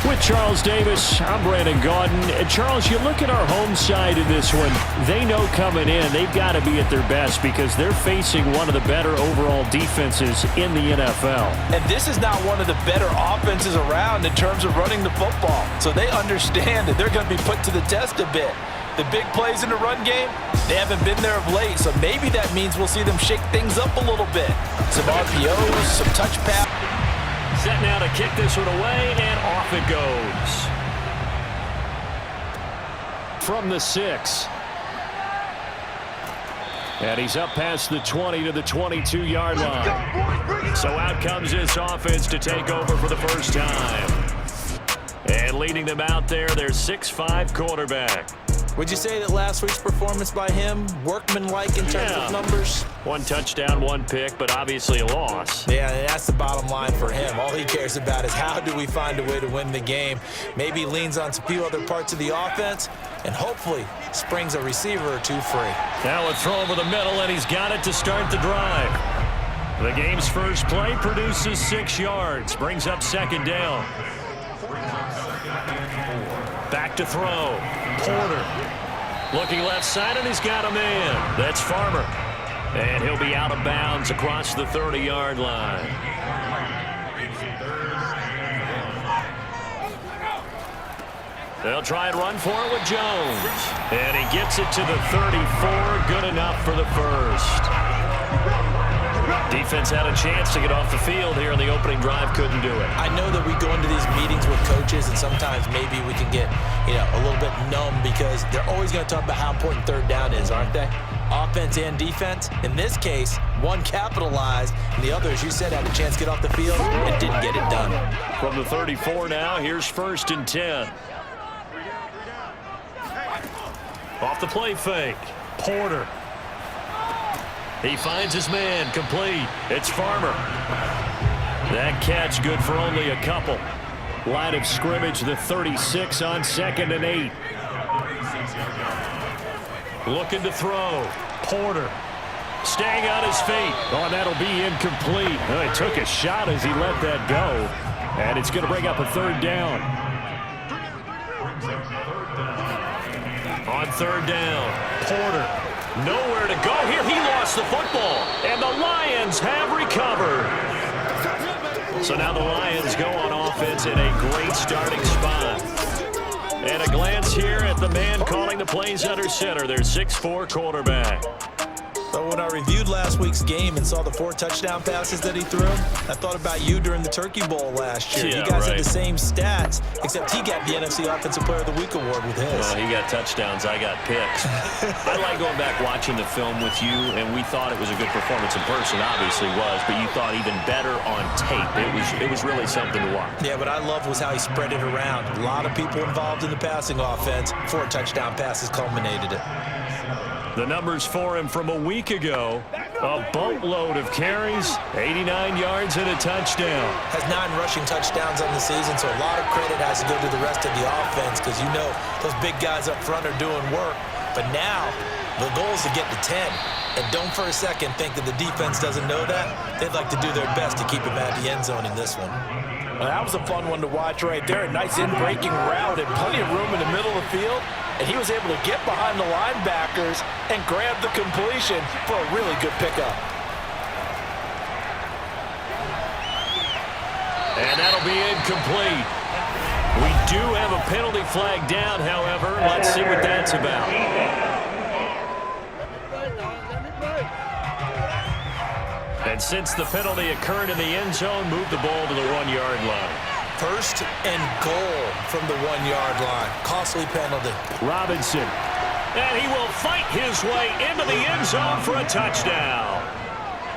With Charles Davis, I'm Brandon Gaudin. And Charles, you look at our home side in this one. They know coming in they've got to be at their best because they're facing one of the better overall defenses in the NFL. And this is now one of the better offenses around in terms of running the football. So they understand that they're going to be put to the test a bit. The big plays in the run game, they haven't been there of late. So maybe that means we'll see them shake things up a little bit. Some RPOs, some touch pass. Set now to kick this one away, and off it goes. From the 6. And he's up past the 20 to the 22-yard line. So out comes this offense to take over for the first time. And leading them out there, their 6'5" quarterback. Would you say that last week's performance by him, workmanlike in terms of numbers? 1 touchdown, 1 pick, but obviously a loss. Yeah, that's the bottom line for him. All he cares about is how do we find a way to win the game. Maybe leans on a few other parts of the offense, and hopefully springs a receiver or two free. Now a throw over the middle, and he's got it to start the drive. The game's first play produces 6 yards, brings up second down. Back to throw. Porter looking left side, and he's got a man. That's Farmer. And he'll be out of bounds across the 30-yard line. They'll try and run for it with Jones. And he gets it to the 34. Good enough for the first. Defense had a chance to get off the field here in the opening drive, couldn't do it. I know that we go into these meetings with coaches, and sometimes maybe we can get, a little bit numb because they're always going to talk about how important third down is, aren't they? Offense and defense. In this case, one capitalized, and the other, as you said, had a chance to get off the field and didn't get it done. From the 34 now, here's 1st and 10. Off the play fake. Porter. He finds his man, complete. It's Farmer. That catch good for only a couple. Line of scrimmage, the 36 on 2nd and 8. Looking to throw. Porter. Staying on his feet. Oh, that'll be incomplete. Oh, he took a shot as he let that go. And it's going to bring up a 3rd down. On 3rd down, Porter. Nowhere to go here. He lost the football. And the Lions have recovered. So now the Lions go on offense in a great starting spot. And a glance here at the man calling the plays under center, their 6'4" quarterback. But when I reviewed last week's game and saw the 4 touchdown passes that he threw, I thought about you during the Turkey Bowl last year. Yeah, you guys had the same stats, except he got the NFC Offensive Player of the Week award with his. Well, he got touchdowns. I got picks. I like going back watching the film with you, and we thought it was a good performance in person. Obviously was, but you thought even better on tape. It was really something to watch. Yeah, what I loved was how he spread it around. A lot of people involved in the passing offense. 4 touchdown passes culminated it. The numbers for him from a week ago, a boatload of carries, 89 yards and a touchdown. Has 9 rushing touchdowns on the season, so a lot of credit has to go to the rest of the offense because those big guys up front are doing work. But now the goal is to get to 10. And don't for a second think that the defense doesn't know that. They'd like to do their best to keep him out of the end zone in this one. Well, that was a fun one to watch right there. A nice in-breaking route and plenty of room in the middle of the field. And he was able to get behind the linebackers and grab the completion for a really good pickup. And that'll be incomplete. We do have a penalty flag down, however. Let's see what that's about. And since the penalty occurred in the end zone, move the ball to the 1-yard line. 1st and goal from the 1-yard line. Costly penalty. Robinson. And he will fight his way into the end zone for a touchdown.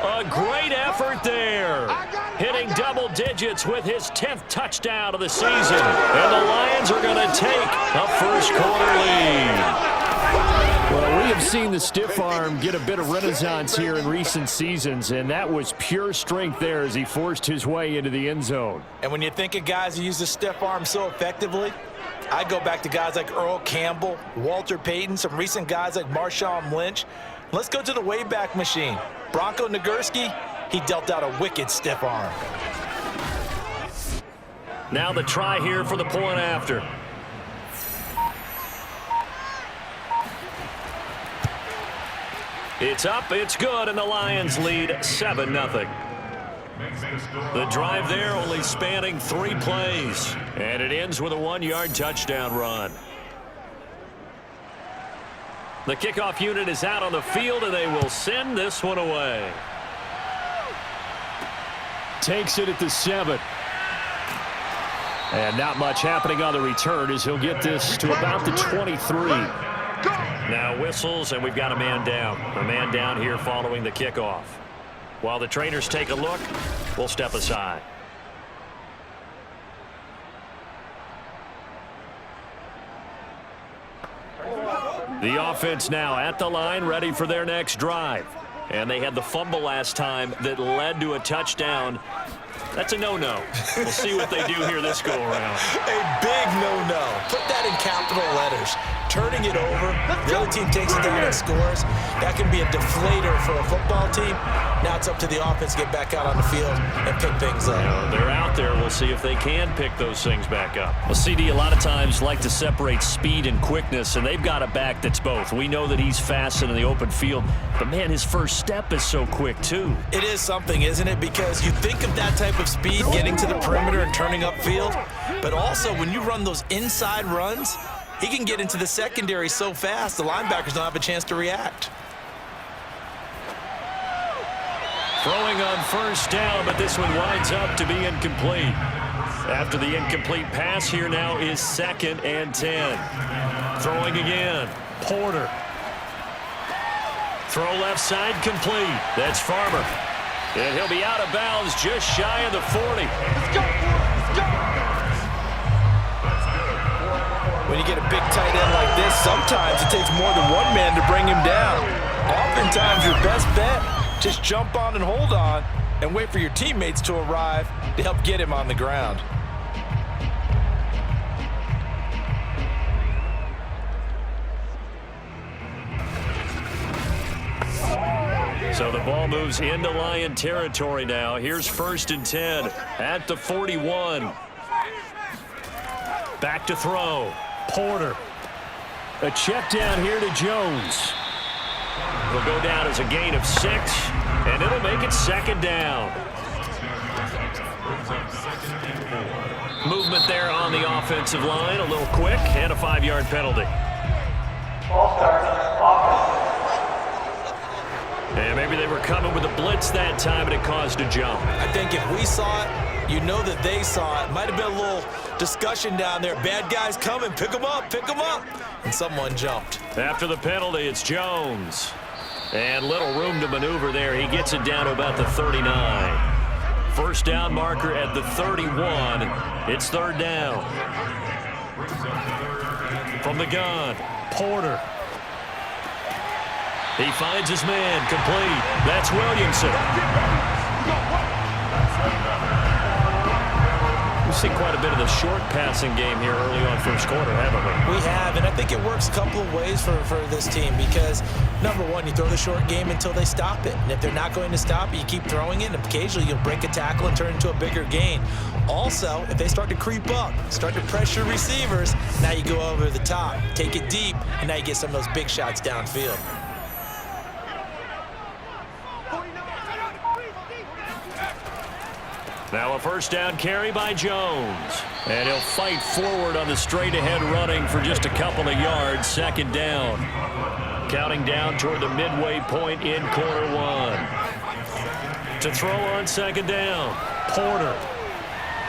A great effort there. Hitting double digits with his 10th touchdown of the season. And the Lions are going to take a first-quarter lead. Well, we have seen the stiff arm get a bit of renaissance here in recent seasons, and that was pure strength there as he forced his way into the end zone. And when you think of guys who use the stiff arm so effectively, I go back to guys like Earl Campbell, Walter Payton, some recent guys like Marshawn Lynch. Let's go to the Wayback Machine. Bronco Nagurski, he dealt out a wicked stiff arm. Now the try here for the point after. It's up, it's good, and the Lions lead 7-0. The drive there only spanning 3 plays, and it ends with a 1-yard touchdown run. The kickoff unit is out on the field, and they will send this one away. Takes it at the 7. And not much happening on the return as he'll get this to about the 23. Now whistles, and we've got a man down. A man down here following the kickoff. While the trainers take a look, we'll step aside. The offense now at the line, ready for their next drive. And they had the fumble last time that led to a touchdown. That's a no-no. We'll see what they do here this go-around. A big no-no. Put that in capital letters. Turning it over, the other team takes it down and scores. That can be a deflator for a football team. Now it's up to the offense to get back out on the field and pick things up. They're out there. We'll see if they can pick those things back up. Well, CD, a lot of times like to separate speed and quickness, and they've got a back that's both. We know that he's fast in the open field, but, man, his first step is so quick, too. It is something, isn't it? Because you think of that type of speed getting to the perimeter and turning upfield, but also when you run those inside runs, he can get into the secondary so fast, the linebackers don't have a chance to react. Throwing on first down, but this one winds up to be incomplete. After the incomplete pass, here now is 2nd and 10. Throwing again, Porter. Throw left side complete. That's Farmer. And he'll be out of bounds just shy of the 40. Let's go, let's go. When you get a big tight end like this, sometimes it takes more than one man to bring him down. Oftentimes, your best bet, just jump on and hold on and wait for your teammates to arrive to help get him on the ground. So the ball moves into Lion territory now. Here's 1st and 10 at the 41. Back to throw. Porter. A check down here to Jones. Will go down as a gain of 6, and it'll make it 2nd down. Movement there on the offensive line, a little quick, and a 5-yard penalty. And maybe they were coming with a blitz that time, and it caused a jump. I think if we saw it, you know that they saw it. Might have been a little discussion down there. Bad guys coming, pick them up, and someone jumped. After the penalty, it's Jones. And little room to maneuver there. He gets it down to about the 39. First down marker at the 31. It's 3rd down. From the gun, Porter. He finds his man, complete. That's Williamson. We've seen quite a bit of the short passing game here early on first quarter, haven't we? We have, and I think it works a couple of ways for this team because, number one, you throw the short game until they stop it. And if they're not going to stop it, you keep throwing it, and occasionally you'll break a tackle and turn into a bigger gain. Also, if they start to creep up, start to pressure receivers, now you go over the top, take it deep, and now you get some of those big shots downfield. Now a first down carry by Jones. And he'll fight forward on the straight-ahead running for just a couple of yards. 2nd down. Counting down toward the midway point in quarter 1. To throw on 2nd down, Porter.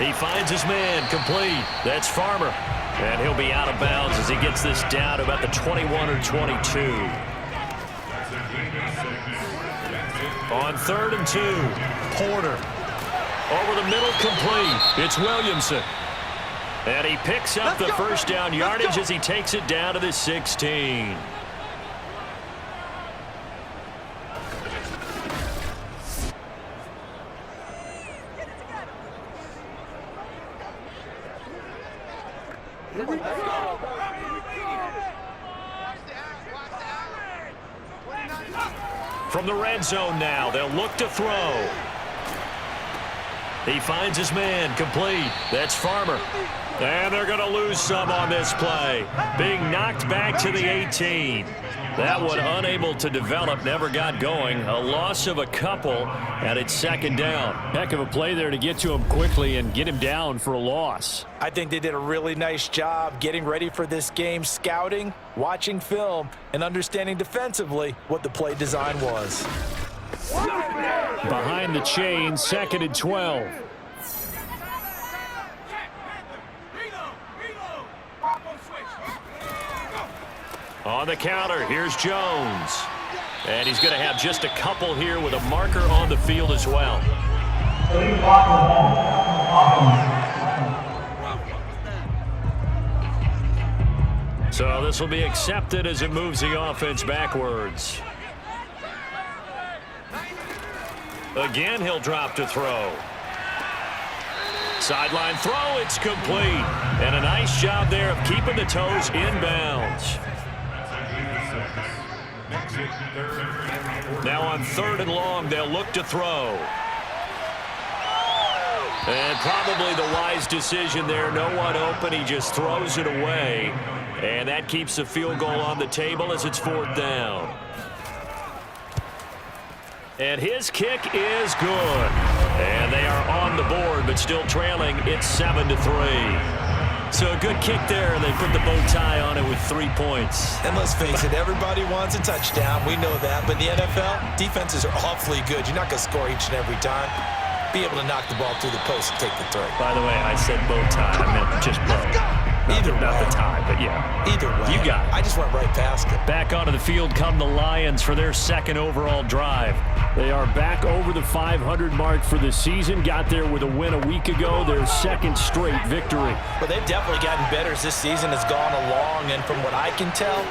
He finds his man, complete. That's Farmer. And he'll be out of bounds as he gets this down to about the 21 or 22. On 3rd and 2, Porter. Over the middle, complete. It's Williamson. And he picks up the first down yardage as he takes it down to the 16. From the red zone now, they'll look to throw. He finds his man, complete. That's Farmer. And they're going to lose some on this play. Being knocked back to the 18. That one unable to develop, never got going. A loss of a couple, and it's second down. Heck of a play there to get to him quickly and get him down for a loss. I think they did a really nice job getting ready for this game, scouting, watching film, and understanding defensively what the play design was. Behind the chain, 2nd and 12. On the counter, here's Jones. And he's going to have just a couple here with a marker on the field as well. So this will be accepted as it moves the offense backwards. Again, he'll drop to throw. Sideline throw, it's complete. And a nice job there of keeping the toes inbounds. Now on 3rd and long, they'll look to throw. And probably the wise decision there. No one open. He just throws it away. And that keeps the field goal on the table as it's 4th down. And his kick is good. And they are on the board, but still trailing. It's 7-3. So a good kick there, and they put the bow tie on it with 3 points. And let's face it, everybody wants a touchdown. We know that. But the NFL, defenses are awfully good. You're not going to score each and every time. Be able to knock the ball through the post and take the throw. By the way, I said bow tie. I meant just bow. Not the tie, but yeah. Either way. You got it. I just went right past it. Back onto the field come the Lions for their 2nd overall drive. They are back over the 500 mark for the season. Got there with a win a week ago. Their 2nd straight victory. But they've definitely gotten better as this season has gone along. And from what I can tell,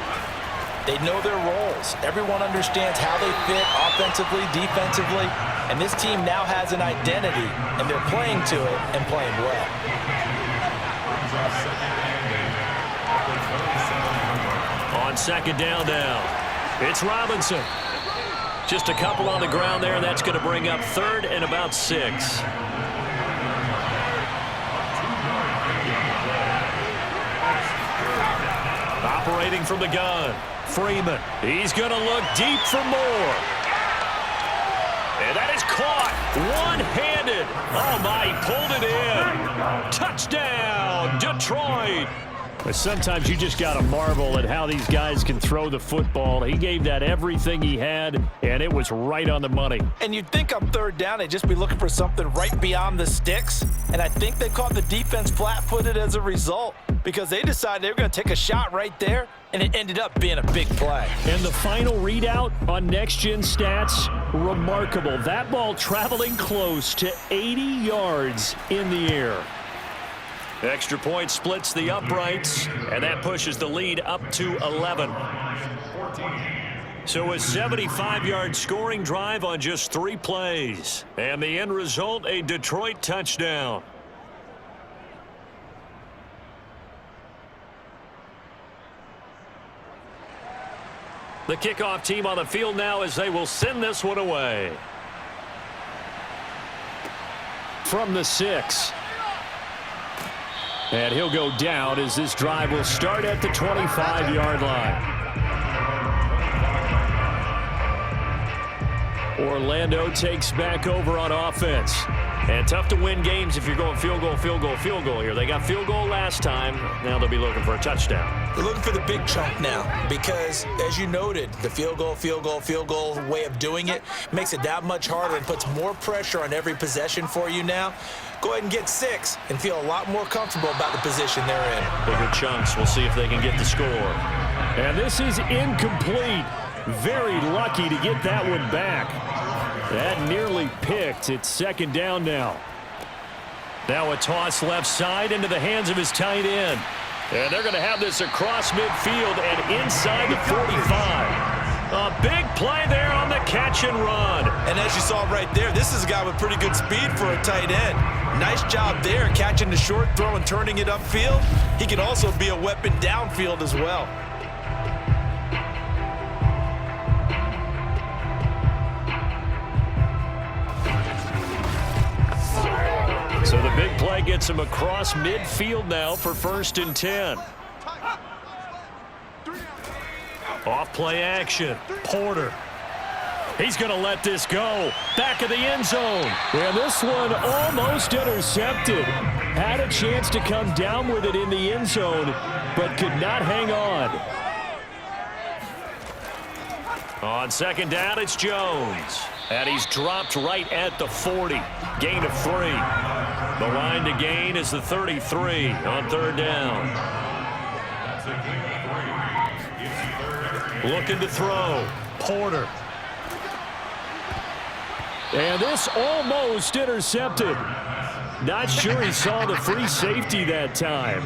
they know their roles. Everyone understands how they fit offensively, defensively. And this team now has an identity. And they're playing to it and playing well. On 2nd down now, it's Robinson. Just a couple on the ground there. That's going to bring up 3rd and about 6. Operating from the gun, Freeman. He's going to look deep for more. And that is caught one-handed. Oh, my, he pulled it in. Touchdown, Detroit. But sometimes you just got to marvel at how these guys can throw the football. He gave that everything he had, and it was right on the money. And you'd think on 3rd down, they'd just be looking for something right beyond the sticks. And I think they caught the defense flat-footed as a result because they decided they were going to take a shot right there, and it ended up being a big play. And the final readout on Next Gen Stats, remarkable. That ball traveling close to 80 yards in the air. Extra point splits the uprights, and that pushes the lead up to 11. So a 75-yard scoring drive on just 3 plays. And the end result, a Detroit touchdown. The kickoff team on the field now as they will send this one away. From the 6. And he'll go down as this drive will start at the 25-yard line. Orlando takes back over on offense. And tough to win games if you're going field goal, field goal, field goal here. They got field goal last time. Now they'll be looking for a touchdown. They're looking for the big chunk now because, as you noted, the field goal way of doing it makes it that much harder and puts more pressure on every possession for you now. Go ahead and get 6 and feel a lot more comfortable about the position they're in. Bigger chunks. We'll see if they can get the score. And this is incomplete. Very lucky to get that one back. That nearly picked. It's 2nd down now. Now a toss left side into the hands of his tight end. And they're going to have this across midfield and inside the 45. A big play there on the catch and run. And as you saw right there, this is a guy with pretty good speed for a tight end. Nice job there, catching the short throw and turning it upfield. He can also be a weapon downfield as well. So the big play gets him across midfield now for 1st and 10. Off play action. Porter. He's going to let this go. Back of the end zone. And this one almost intercepted. Had a chance to come down with it in the end zone, but could not hang on. On 2nd down, it's Jones. And he's dropped right at the 40. Gain of 3. The line to gain is the 33 on 3rd down. Looking to throw. Porter. And this almost intercepted. Not sure he saw the free safety that time.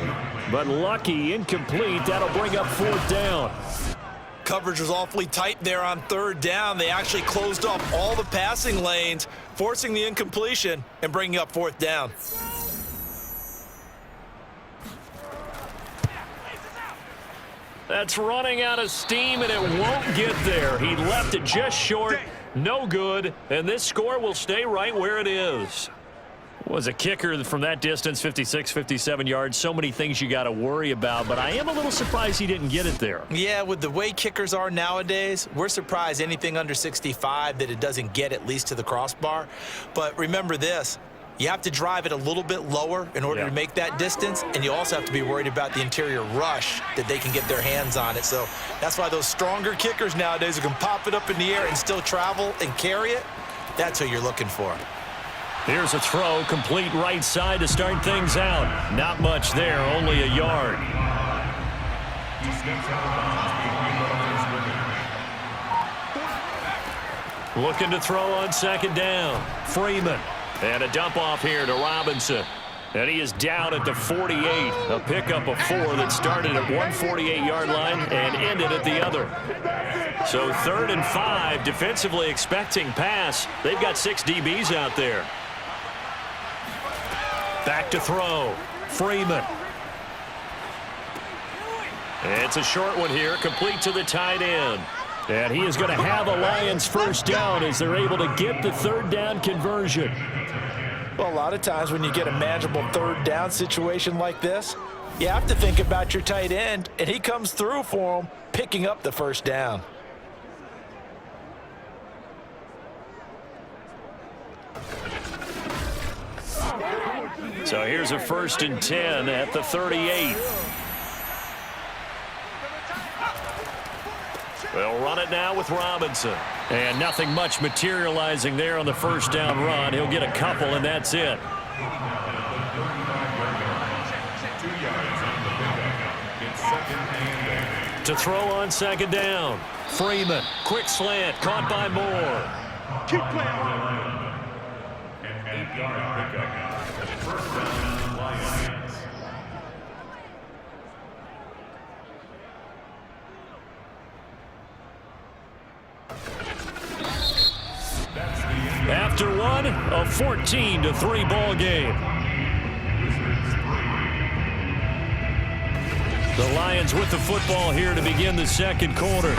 But lucky, incomplete. That'll bring up 4th down. Coverage was awfully tight there on 3rd down. They actually closed off all the passing lanes, forcing the incompletion and bringing up 4th down. That's running out of steam, and it won't get there. He left it just short. No good, and this score will stay right where it is. Was a kicker from that distance, 56, 57 yards. So many things you got to worry about, but I am a little surprised he didn't get it there. Yeah, with the way kickers are nowadays, we're surprised anything under 65 that it doesn't get at least to the crossbar. But remember this, you have to drive it a little bit lower in order to make that distance, and you also have to be worried about the interior rush that they can get their hands on it. So that's why those stronger kickers nowadays who can pop it up in the air and still travel and carry it, that's who you're looking for. Here's a throw, complete right side to start things out. Not much there, only a yard. Looking to throw on 2nd down. Freeman. And a dump off here to Robinson. And he is down at the 48. A pickup of 4 that started at 148-yard line and ended at the other. So 3rd and 5, defensively expecting pass. They've got 6 DBs out there. Back to throw. Freeman. It's a short one here, complete to the tight end. And he is going to have a Lions 1st down as they're able to get the 3rd down conversion. Well, a lot of times when you get a manageable 3rd down situation like this, you have to think about your tight end, and he comes through for him, picking up the 1st down. So here's a 1st and 10 at the 38. They'll run it now with Robinson. And nothing much materializing there on the 1st down run. He'll get a couple, and that's it. To throw on 2nd down. Freeman. Quick slant. Caught by Moore. Keep playing. An 8-yard pickup. 1st down, Lions. After one, a 14-3 ball game. The Lions with the football here to begin the 2nd quarter.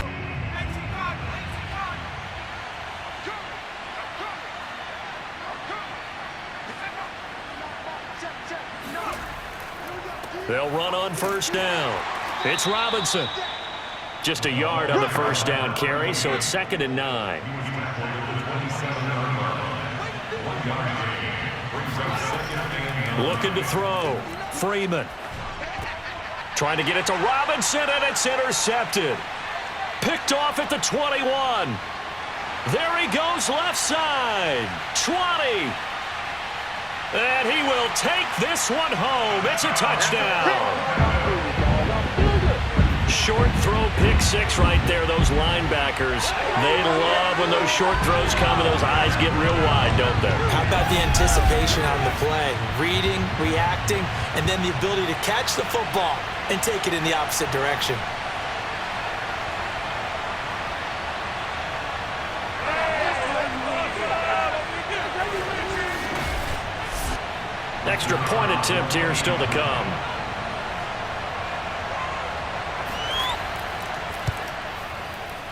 They'll run on 1st down. It's Robinson. Just a yard on the 1st down carry, so it's 2nd and 9. Looking to throw. Freeman. Trying to get it to Robinson, and it's intercepted. Picked off at the 21. There he goes left side. 20. And he will take this one home. It's a touchdown. Short throw, pick 6 right there. Those linebackers, they love when those short throws come and those eyes get real wide, don't they? How about the anticipation on the play? Reading, reacting, and then the ability to catch the football and take it in the opposite direction. Extra point attempt here still to come.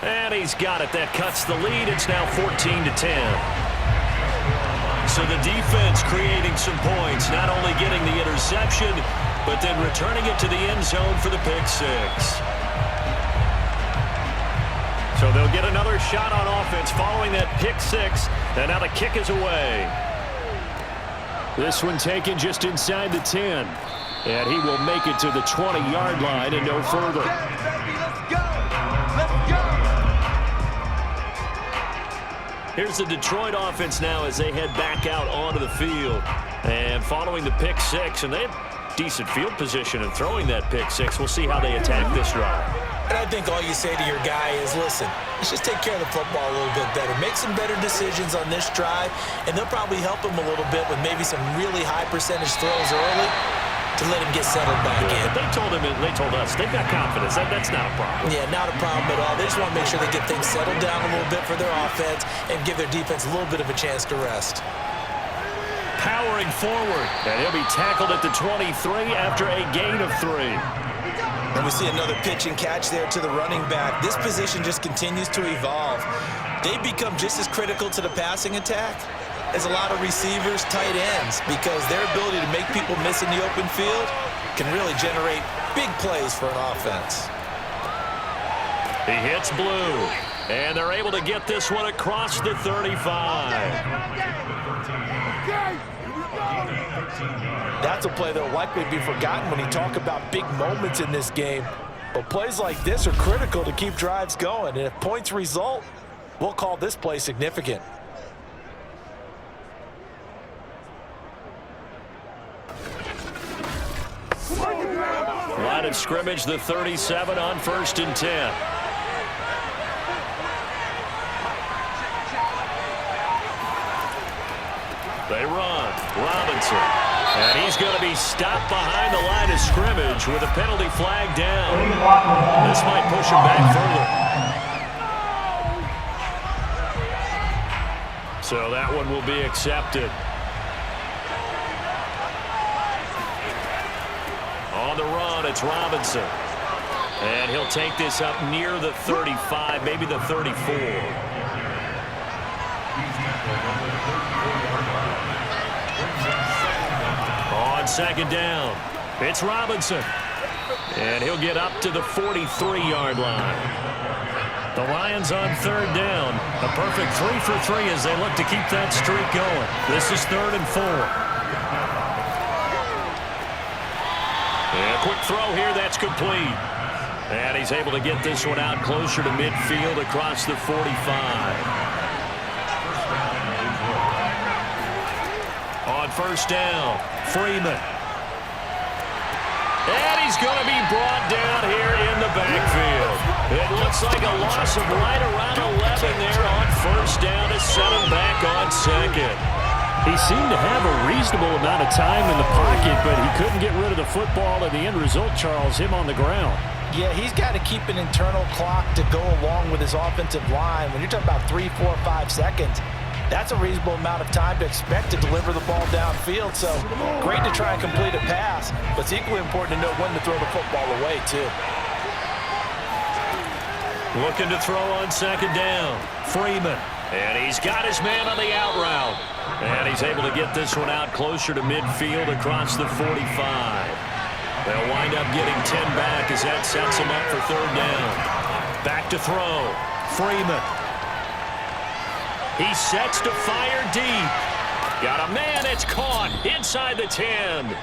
And he's got it. That cuts the lead. It's now 14-10. So the defense creating some points, not only getting the interception, but then returning it to the end zone for the pick six. So they'll get another shot on offense following that pick six, and now the kick is away. This one taken just inside the 10, and he will make it to the 20-yard line and no further. Let's go! Let's go! Here's the Detroit offense now as they head back out onto the field. And following the pick six, and they have decent field position in throwing that pick six. We'll see how they attack this drive. And I think all you say to your guy is, listen, let's just take care of the football a little bit better. Make some better decisions on this drive, and they'll probably help him a little bit with maybe some really high percentage throws early to let him get settled back in. But they told us, they've got confidence. That's not a problem. Yeah, not a problem at all. They just want to make sure they get things settled down a little bit for their offense and give their defense a little bit of a chance to rest. Powering forward, and he'll be tackled at the 23 after a gain of 3. And we see another pitch and catch there to the running back. This position just continues to evolve. They become just as critical to the passing attack as a lot of receivers, tight ends, because their ability to make people miss in the open field can really generate big plays for an offense. He hits blue, and they're able to get this one across the 35. That's a play that will likely be forgotten when you talk about big moments in this game. But plays like this are critical to keep drives going. And if points result, we'll call this play significant. Line of scrimmage, the 37 on 1st and 10. They run. Robinson. And he's going to be stopped behind the line of scrimmage with a penalty flag down. This might push him back further. So that one will be accepted. On the run, it's Robinson. And he'll take this up near the 35, maybe the 34. On 2nd down, it's Robinson. And he'll get up to the 43-yard line. The Lions on 3rd down. A perfect 3 for 3 as they look to keep that streak going. This is 3rd and 4. And a quick throw here, that's complete. And he's able to get this one out closer to midfield across the 45. On 1st down, Freeman. And he's going to be brought down here in the backfield. It looks like a loss of right around 11 there on 1st down to set him back on 2nd. He seemed to have a reasonable amount of time in the pocket, but he couldn't get rid of the football, and the end result, Charles, him on the ground. Yeah, he's got to keep an internal clock to go along with his offensive line. When you're talking about 3, 4, 5 seconds, that's a reasonable amount of time to expect to deliver the ball downfield. So great to try and complete a pass, but it's equally important to know when to throw the football away, too. Looking to throw on 2nd down, Freeman. And he's got his man on the out route. And he's able to get this one out closer to midfield across the 45. They'll wind up getting 10 back as that sets him up for 3rd down. Back to throw. Freeman. He sets to fire deep. Got a man, it's caught inside the 10.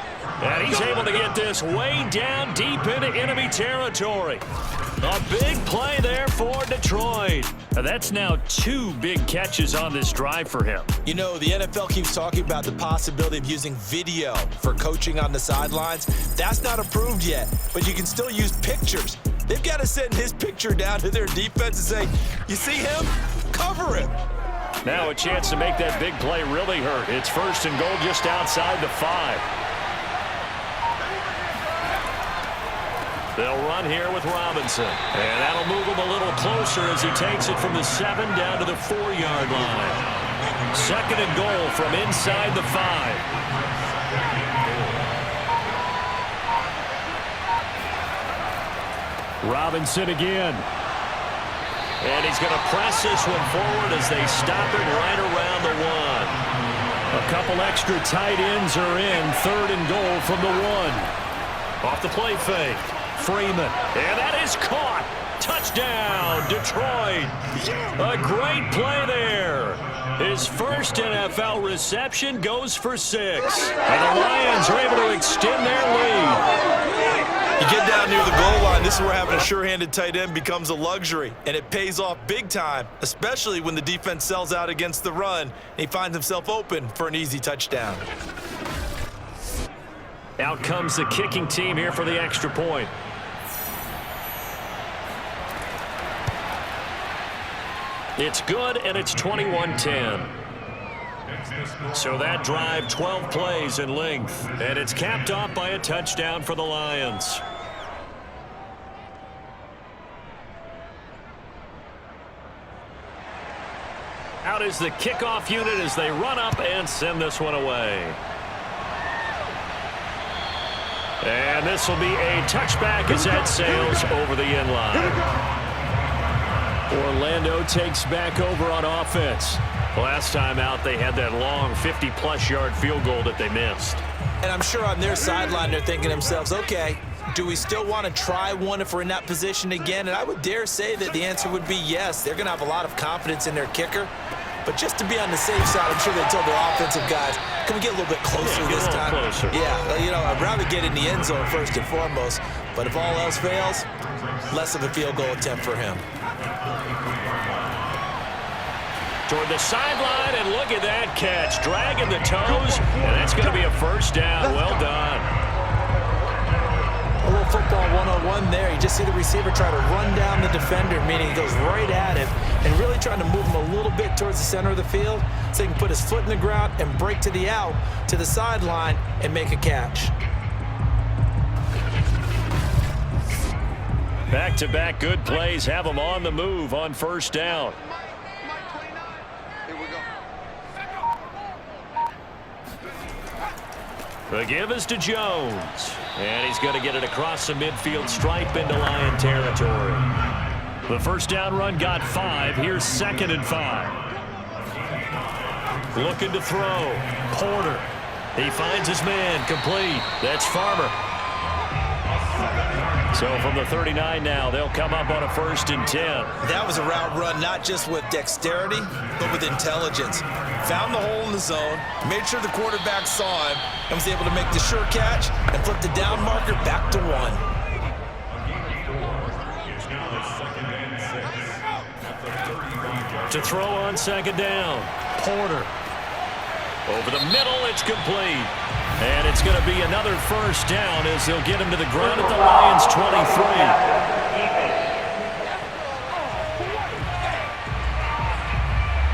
And he's able to get this way down deep into enemy territory. A big play there for Detroit. That's now 2 big catches on this drive for him. You know, the NFL keeps talking about the possibility of using video for coaching on the sidelines. That's not approved yet, but you can still use pictures. They've got to send his picture down to their defense and say, you see him? Cover him. Now a chance to make that big play really hurt. It's 1st and goal just outside the 5. They'll run here with Robinson. And that'll move him a little closer as he takes it from the 7 down to the 4-yard line. 2nd and goal from inside the 5. Robinson again. And he's going to press this one forward as they stop it right around the 1. A couple extra tight ends are in. 3rd and goal from the 1. Off the play fake. Freeman. And that is caught. Touchdown, Detroit. A great play there. His first NFL reception goes for 6. And the Lions are able to extend their lead. You get down near the goal line, this is where having a sure-handed tight end becomes a luxury, and it pays off big time, especially when the defense sells out against the run, and he finds himself open for an easy touchdown. Out comes the kicking team here for the extra point. It's good, and it's 21-10. So that drive, 12 plays in length, and it's capped off by a touchdown for the Lions. Out is the kickoff unit as they run up and send this one away. And this will be a touchback as that sails over the end line. Orlando takes back over on offense. Last time out, they had that long 50-plus yard field goal that they missed. And I'm sure on their sideline, they're thinking to themselves, okay, do we still want to try one if we're in that position again? And I would dare say that the answer would be yes. They're going to have a lot of confidence in their kicker. But just to be on the safe side, I'm sure they told their offensive guys, can we get a little bit closer this time? Closer. Yeah, you know, I'd rather get in the end zone first and foremost. But if all else fails, less of a field goal attempt for him. Toward the sideline, and look at that catch. Dragging the toes, and that's going to be a first down. Well done. A little football 101 there. You just see the receiver try to run down the defender, meaning he goes right at him, and really trying to move him a little bit towards the center of the field so he can put his foot in the ground and break to the out, to the sideline, and make a catch. Back-to-back good plays have them on the move on first down. The give is to Jones. And he's going to get it across the midfield stripe into Lion territory. The first down run got 5. Here's 2nd and 5. Looking to throw. Porter. He finds his man. Complete. That's Farmer. So from the 39 now, they'll come up on a 1st and 10. That was a route run not just with dexterity, but with intelligence. Found the hole in the zone, made sure the quarterback saw him, and was able to make the sure catch and flip the down marker back to 1. To throw on 2nd down. Porter. Over the middle, it's complete. And it's going to be another first down as they'll get him to the ground at the Lions' 23.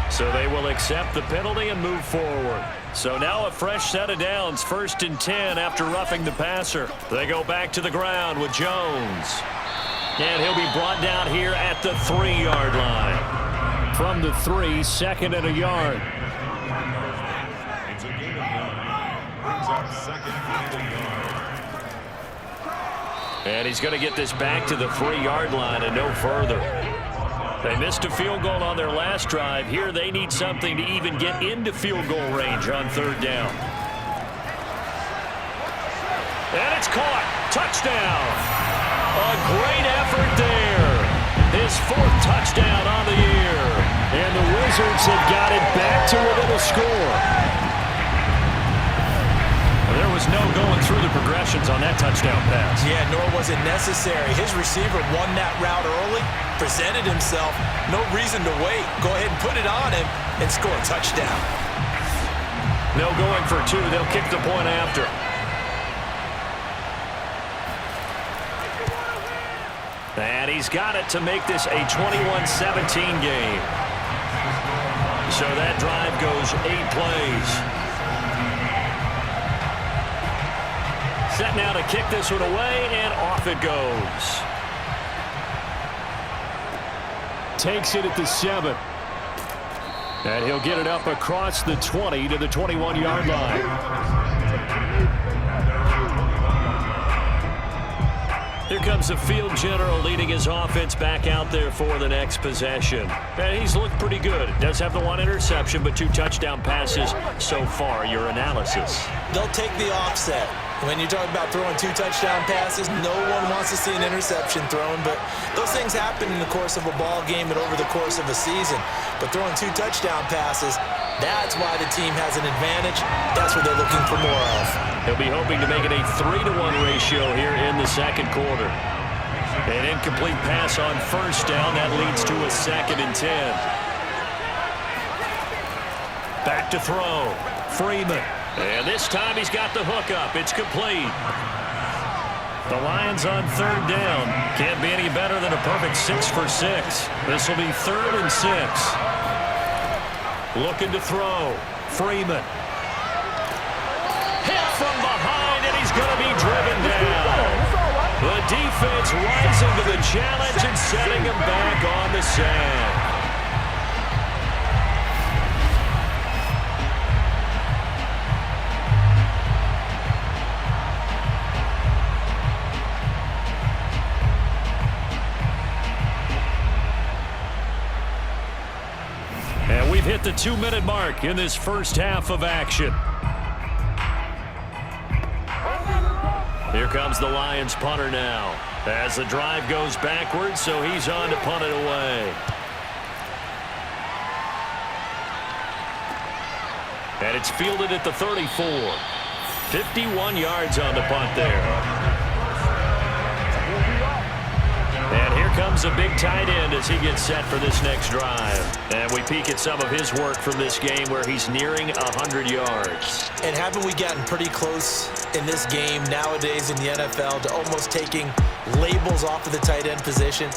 So they will accept the penalty and move forward. So now a fresh set of downs, 1st and 10 after roughing the passer. They go back to the ground with Jones. And he'll be brought down here at the 3-yard line. From the 3, 2nd and a yard. And he's going to get this back to the 3-yard line and no further. They missed a field goal on their last drive. Here they need something to even get into field goal range on 3rd down. And it's caught. Touchdown. A great effort there. His 4th touchdown on the year. And the Wizards have got it back to within a score. There was no going through the progressions on that touchdown pass. Yeah, nor was it necessary. His receiver won that route early, presented himself. No reason to wait. Go ahead and put it on him and score a touchdown. No going for 2. They'll kick the point after. And he's got it to make this a 21-17 game. So that drive goes 8 plays. Set now to kick this one away, and off it goes. Takes it at the 7. And he'll get it up across the 20 to the 21-yard line. Here comes the field general leading his offense back out there for the next possession. And he's looked pretty good. Does have the one interception, but 2 touchdown passes so far. Your analysis? They'll take the offset. When you talk about throwing 2 touchdown passes, no one wants to see an interception thrown, but those things happen in the course of a ball game and over the course of a season. But throwing 2 touchdown passes, that's why the team has an advantage. That's what they're looking for more of. He'll be hoping to make it a 3-to-1 ratio here in the second quarter. An incomplete pass on first down. That leads to a 2nd and 10. Back to throw. Freeman. And this time he's got the hook up. It's complete. The Lions on 3rd down. Can't be any better than a perfect 6 for 6. This will be 3rd and 6. Looking to throw. Freeman. Hit from behind, and he's going to be driven down. The defense rising to the challenge and setting him back on the sack. And we've hit the 2-minute mark in this first half of action. Here comes the Lions punter now. As the drive goes backwards, so he's on to punt it away. And it's fielded at the 34. 51 yards on the punt there. And here comes a big tight end as he gets set for this next drive. And we peek at some of his work from this game where he's nearing 100 yards. And haven't we gotten pretty close in this game nowadays in the NFL to almost taking labels off of the tight end position?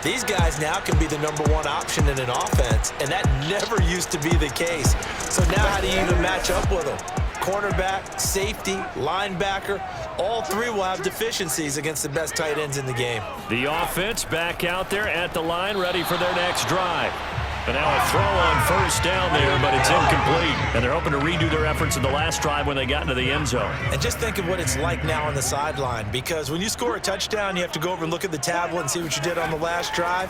These guys now can be the #1 option in an offense, and that never used to be the case. So now how do you even match up with them? Cornerback, safety, linebacker, all 3 will have deficiencies against the best tight ends in the game. The offense back out there at the line, ready for their next drive. And now a throw on first down there, but it's incomplete. And they're hoping to redo their efforts in the last drive when they got into the end zone. And just think of what it's like now on the sideline, because when you score a touchdown, you have to go over and look at the tablet and see what you did on the last drive.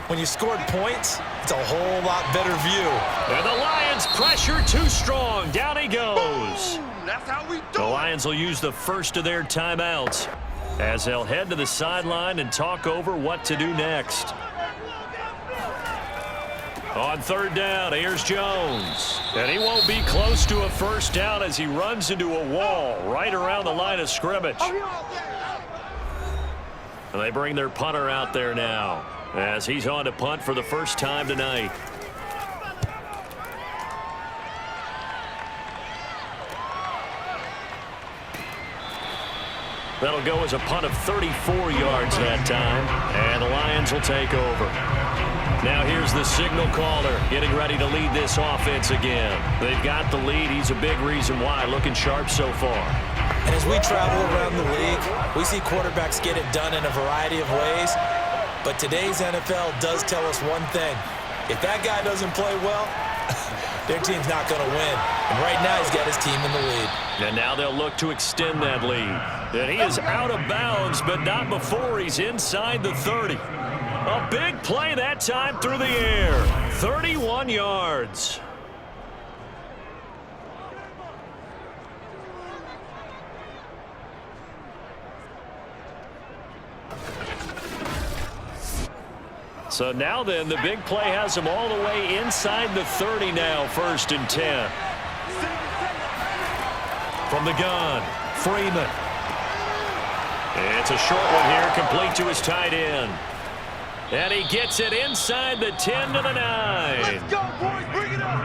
When you scored points, it's a whole lot better view. And the Lions pressure too strong. Down he goes. That's how we do The Lions will use the first of their timeouts as they'll head to the sideline and talk over what to do next. On 3rd down, here's Jones. And he won't be close to a first down as he runs into a wall right around the line of scrimmage. And they bring their punter out there now as he's on to punt for the first time tonight. That'll go as a punt of 34 yards that time, and the Lions will take over. Now here's the signal caller getting ready to lead this offense again. They've got the lead. He's a big reason why. Looking sharp so far. And as we travel around the league, we see quarterbacks get it done in a variety of ways. But today's NFL does tell us one thing. If that guy doesn't play well, their team's not going to win. And right now he's got his team in the lead. And now they'll look to extend that lead. And he is out of bounds, but not before he's inside the 30. A big play that time through the air. 31 yards. So now then, the big play has him all the way inside the 30 now, 1st and 10. From the gun, Freeman. It's a short one here, complete to his tight end. And he gets it inside the 10 to the 9. Let's go, boys. Bring it up.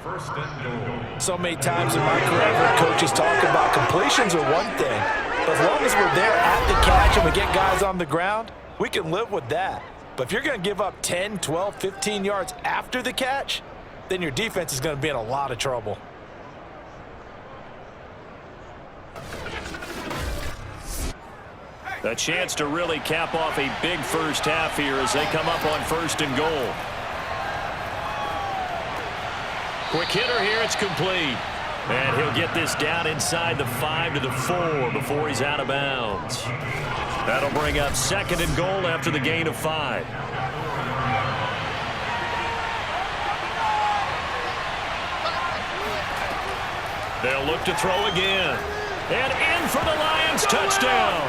1st and goal. So many times in my career, I've heard coaches talk about completions are one thing. But as long as we're there at the catch and we get guys on the ground, we can live with that. But if you're going to give up 10, 12, 15 yards after the catch, then your defense is going to be in a lot of trouble. A chance to really cap off a big first half here as they come up on 1st and goal. Quick hitter here, it's complete. And he'll get this down inside the 5 to the 4 before he's out of bounds. That'll bring up 2nd and goal after the gain of 5. They'll look to throw again. And in for the Lions, touchdown.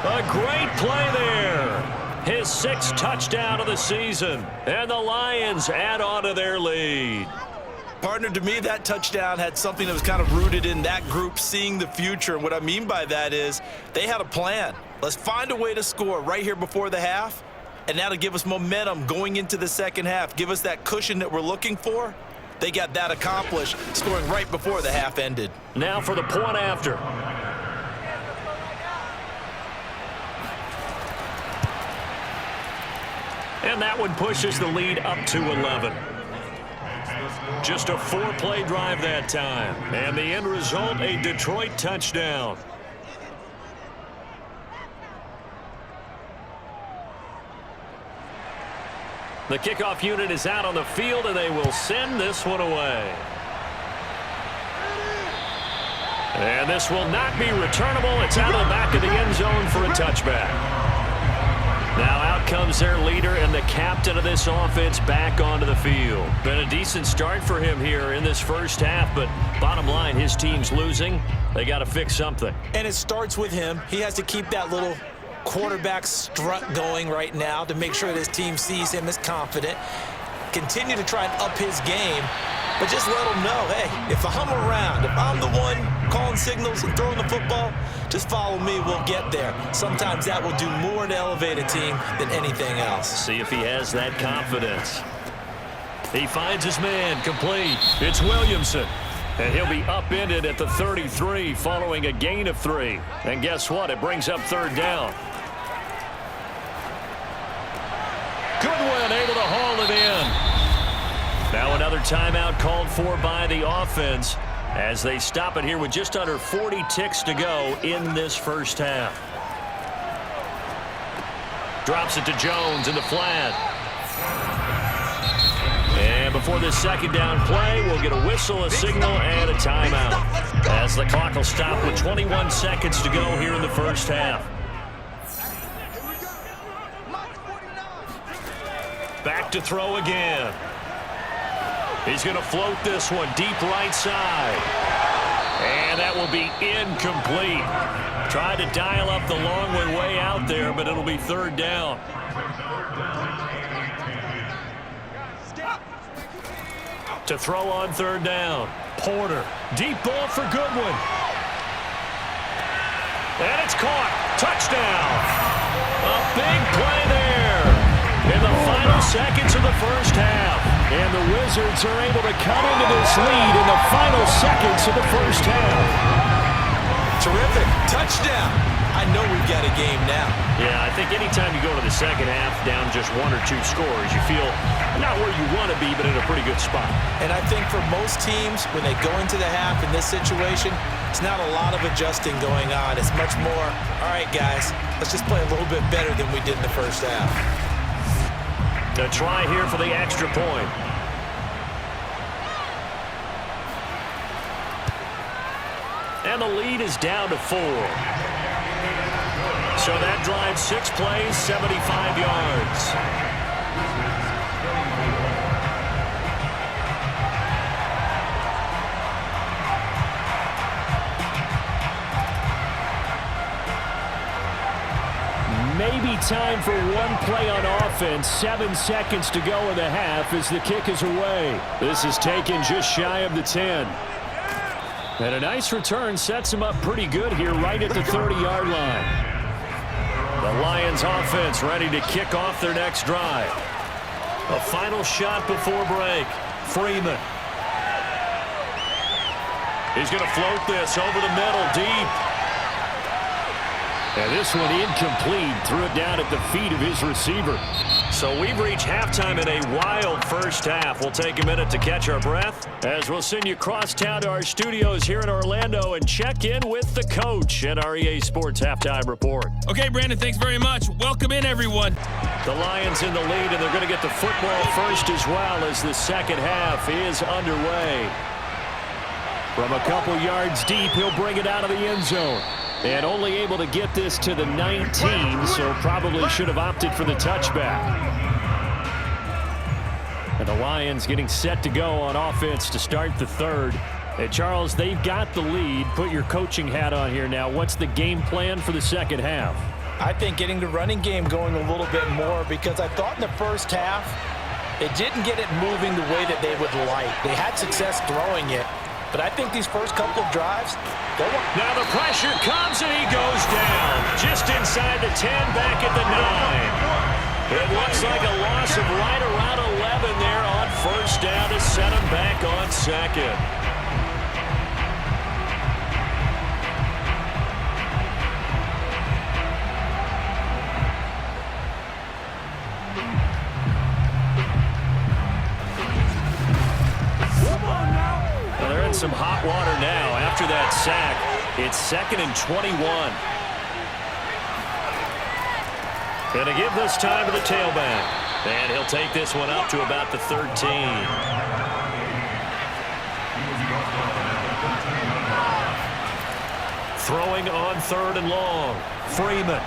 A great play there. His 6th touchdown of the season. And the Lions add on to their lead. Partner, to me, that touchdown had something that was kind of rooted in that group seeing the future. And what I mean by that is they had a plan. Let's find a way to score right here before the half, and that'll give us momentum going into the second half, give us that cushion that we're looking for. They got that accomplished, scoring right before the half ended. Now for the point after. And that one pushes the lead up to 11. Just a 4-play drive that time. And the end result, a Detroit touchdown. The kickoff unit is out on the field, and they will send this one away. And this will not be returnable. It's out of the back of the end zone for a touchback. Now out comes their leader and the captain of this offense back onto the field. Been a decent start for him here in this first half, but bottom line, his team's losing. They got to fix something. And it starts with him. He has to keep that little quarterback strut going right now to make sure that his team sees him as confident. Continue to try and up his game, but just let him know, hey, if I'm around, if I'm the one calling signals and throwing the football, just follow me, we'll get there. Sometimes that will do more to elevate a team than anything else. See if he has that confidence. He finds his man, complete. It's Williamson. And he'll be upended at the 33 following a gain of 3. And guess what? It brings up 3rd down. Goodwin able to haul it in. Now another timeout called for by the offense as they stop it here with just under 40 ticks to go in this first half. Drops it to Jones in the flat. And before this 2nd down play, we'll get a whistle, a signal, and a timeout. As the clock will stop with 21 seconds to go here in the first half. Back to throw again. He's going to float this one deep right side. And that will be incomplete. Tried to dial up the long one way out there, but it'll be 3rd down. To throw on 3rd down. Porter. Deep ball for Goodwin. And it's caught. Touchdown. A big play there in the final seconds of the first half. And the Wizards are able to cut into this lead in the final seconds of the first half. Terrific. Touchdown. I know we've got a game now. Yeah, I think anytime you go to the second half down just 1 or 2 scores, you feel not where you want to be, but in a pretty good spot. And I think for most teams, when they go into the half in this situation, it's not a lot of adjusting going on. It's much more, all right, guys, let's just play a little bit better than we did in the first half. A try here for the extra point. And the lead is down to 4. So that drives 6 plays, 75 yards. Maybe time for one play on offense. 7 seconds to go in the half as the kick is away. This is taken just shy of the 10. And a nice return sets him up pretty good here right at the 30-yard line. The Lions offense ready to kick off their next drive. A final shot before break. Freeman. He's going to float this over the middle, deep. And this one incomplete. Threw it down at the feet of his receiver. So we've reached halftime in a wild first half. We'll take a minute to catch our breath as we'll send you across town to our studios here in Orlando and check in with the coach at our EA Sports Halftime Report. Okay, Brandon, thanks very much. Welcome in, everyone. The Lions in the lead, and they're going to get the football first as well as the second half is underway. From a couple yards deep, he'll bring it out of the end zone. And only able to get this to the 19, so probably should have opted for the touchback. And the Lions getting set to go on offense to start the third. And Charles, they've got the lead. Put your coaching hat on here now. What's the game plan for the second half? I think getting the running game going a little bit more, because I thought in the first half it didn't get it moving the way that they would like. They had success throwing it, but I think these first couple of drives, go on. Now the pressure comes and he goes down just inside the 10, back at the 9. It looks like a loss of right around 11 there on first down to set him back on second. Some hot water now after that sack. It's 2nd and 21. Gonna give this time to the tailback. And he'll take this one up to about the 13. Throwing on 3rd and long. Freeman.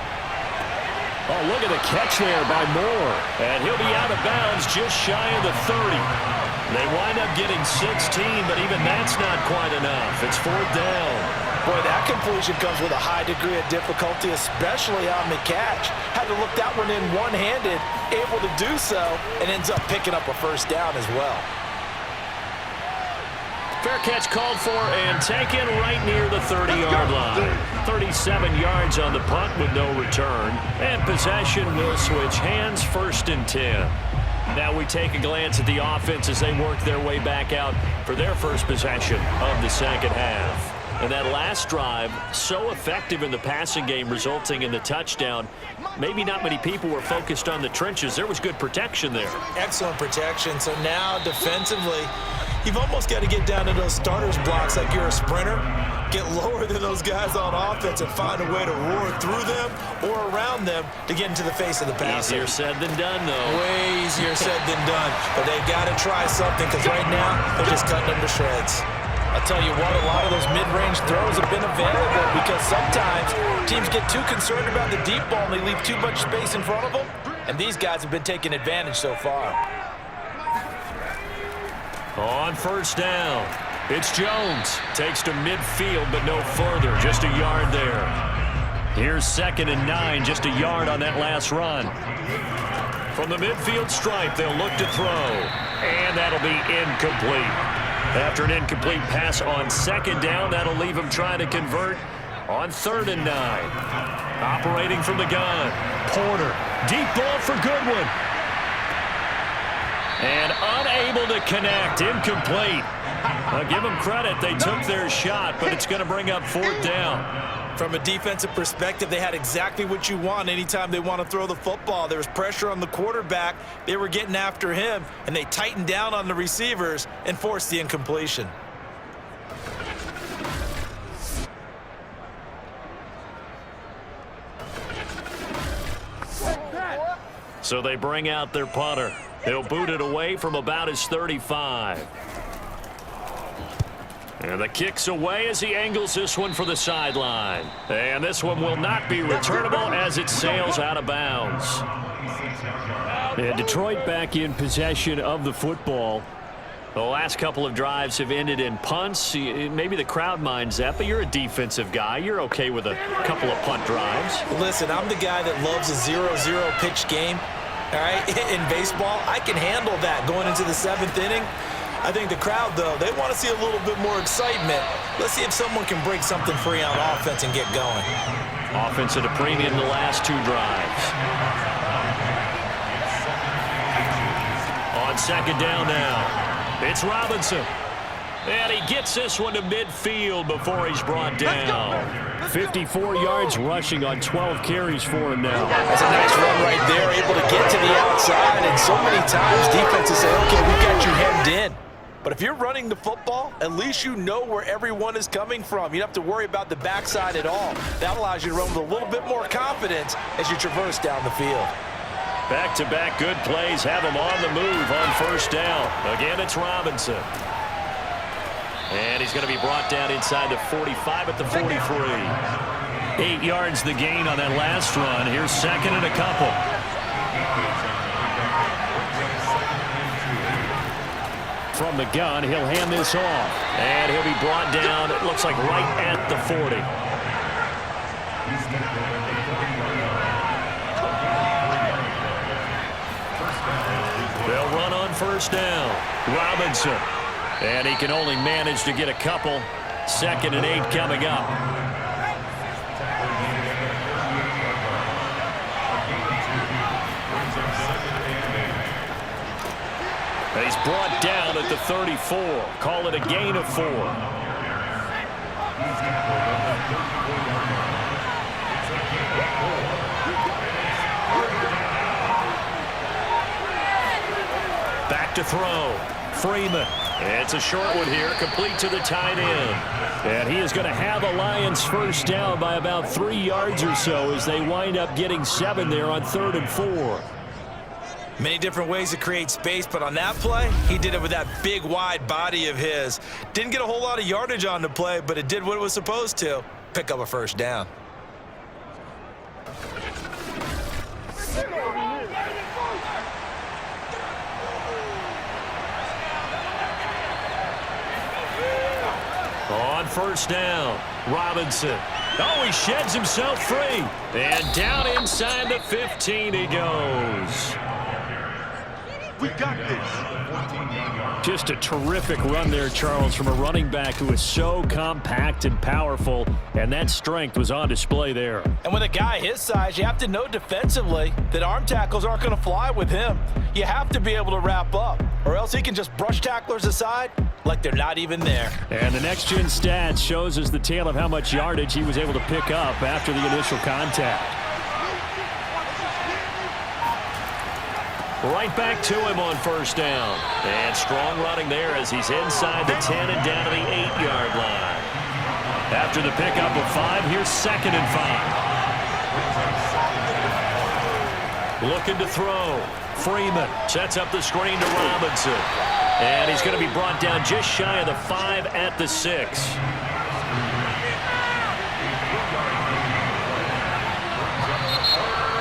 Oh, look at the catch there by Moore. And he'll be out of bounds just shy of the 30. They wind up getting 16, but even that's not quite enough. It's 4th down. Boy, that completion comes with a high degree of difficulty, especially on the catch. Had to look that one in one-handed, able to do so, and ends up picking up a first down as well. Fair catch called for and taken right near the 30-yard line. 37 yards on the punt with no return. And possession will switch hands, 1st and 10. Now we take a glance at the offense as they work their way back out for their first possession of the second half. And that last drive, so effective in the passing game, resulting in the touchdown. Maybe not many people were focused on the trenches. There was good protection there. Excellent protection. So now defensively, you've almost got to get down to those starters blocks like you're a sprinter. Get lower than those guys on offense and find a way to roar through them or around them to get into the face of the passer. Easier said than done, though. Way easier said than done. But they've got to try something, because right now they're just cutting them to shreds. I'll tell you what, a lot of those mid-range throws have been available, because sometimes teams get too concerned about the deep ball and they leave too much space in front of them. And these guys have been taking advantage so far. On first down, it's Jones. Takes to midfield, but no further. Just a yard there. Here's 2nd and 9, just a yard on that last run. From the midfield stripe, they'll look to throw. And that'll be incomplete. After an incomplete pass on 2nd down, that'll leave him trying to convert on 3rd and 9. Operating from the gun. Porter. Deep ball for Goodwin. And unable to connect. Incomplete. I'll give them credit. They took their shot, but it's going to bring up 4th down. From a defensive perspective, they had exactly what you want anytime they want to throw the football. There was pressure on the quarterback. They were getting after him, and they tightened down on the receivers and forced the incompletion. So they bring out their punter. He'll boot it away from about his 35. And the kick's away as he angles this one for the sideline. And this one will not be returnable as it sails out of bounds. And Detroit back in possession of the football. The last couple of drives have ended in punts. Maybe the crowd minds that, but you're a defensive guy. You're okay with a couple of punt drives. Listen, I'm the guy that loves a 0-0 pitch game. All right, in baseball, I can handle that going into the 7th inning. I think the crowd, though, they want to see a little bit more excitement. Let's see if someone can break something free on offense and get going. Offense at a premium the last 2 drives. On 2nd down now, it's Robinson. And he gets this one to midfield before he's brought down. 54 yards rushing on 12 carries for him now. That's a nice run right there, able to get to the outside. And so many times defenses say, okay, we got you hemmed in. But if you're running the football, at least you know where everyone is coming from. You don't have to worry about the backside at all. That allows you to run with a little bit more confidence as you traverse down the field. Back-to-back good plays have him on the move on first down. Again, it's Robinson. And he's going to be brought down inside the 45 at the 43. 8 yards the gain on that last run. Here's second and a couple. From the gun, he'll hand this off. And he'll be brought down, it looks like right at the 40. They'll run on first down. Robinson. And he can only manage to get a couple. 2nd and 8 coming up. He's brought down at the 34. Call it a gain of 4. Back to throw. Freeman. It's a short one here, complete to the tight end. And he is going to have a Lions first down by about 3 yards or so as they wind up getting 7 there on 3rd and 4. Many different ways to create space, but on that play, he did it with that big, wide body of his. Didn't get a whole lot of yardage on the play, but it did what it was supposed to. Pick up a first down. On first down, Robinson. Oh, he sheds himself free. And down inside the 15 he goes. We got this. Just a terrific run there, Charles, from a running back who is so compact and powerful, and that strength was on display there. And with a guy his size, you have to know defensively that arm tackles aren't going to fly with him. You have to be able to wrap up, or else he can just brush tacklers aside like they're not even there. And the next-gen stats shows us the tale of how much yardage he was able to pick up after the initial contact. Right back to him on first down. And strong running there as he's inside the 10 and down to the 8-yard line. After the pickup of 5, here's 2nd and 5. Looking to throw. Freeman sets up the screen to Robinson. And he's going to be brought down just shy of the 5 at the 6.